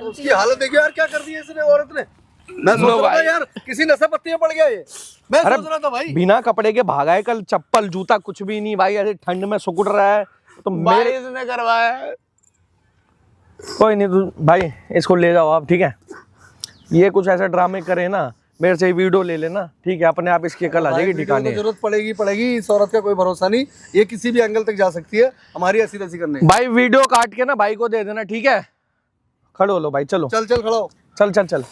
उसकी हालत देखियो यार, क्या कर दी है इसने औरत ने। मैं सोच रहा था भाई। यार किसी नशा पत्ती में पड़ गया ये, मैं अरे सोच रहा था भाई। बिना कपड़े के भागा है कल, चप्पल जूता कुछ भी नहीं भाई, ऐसे ठंड में सुकुड़ रहा है तो मेरे। इसने करवाया है। कोई नहीं तू भाई इसको ले जाओ आप, ठीक है। ये कुछ ऐसे ड्रामे करे ना, मेरे से वीडियो ले लेना, ठीक है, अपने आप इसकी अकल आ जाएगी वीडियो ठिकाने। को जरूरत पड़ेगी इस औरत का कोई भरोसा नहीं, ये किसी भी एंगल तक जा सकती है हमारी ऐसी तैसी करने। भाई वीडियो काट के ना भाई को दे देना, ठीक है। खड़े हो लो भाई, चलो चल चल खड़ा हो। चल चल चल।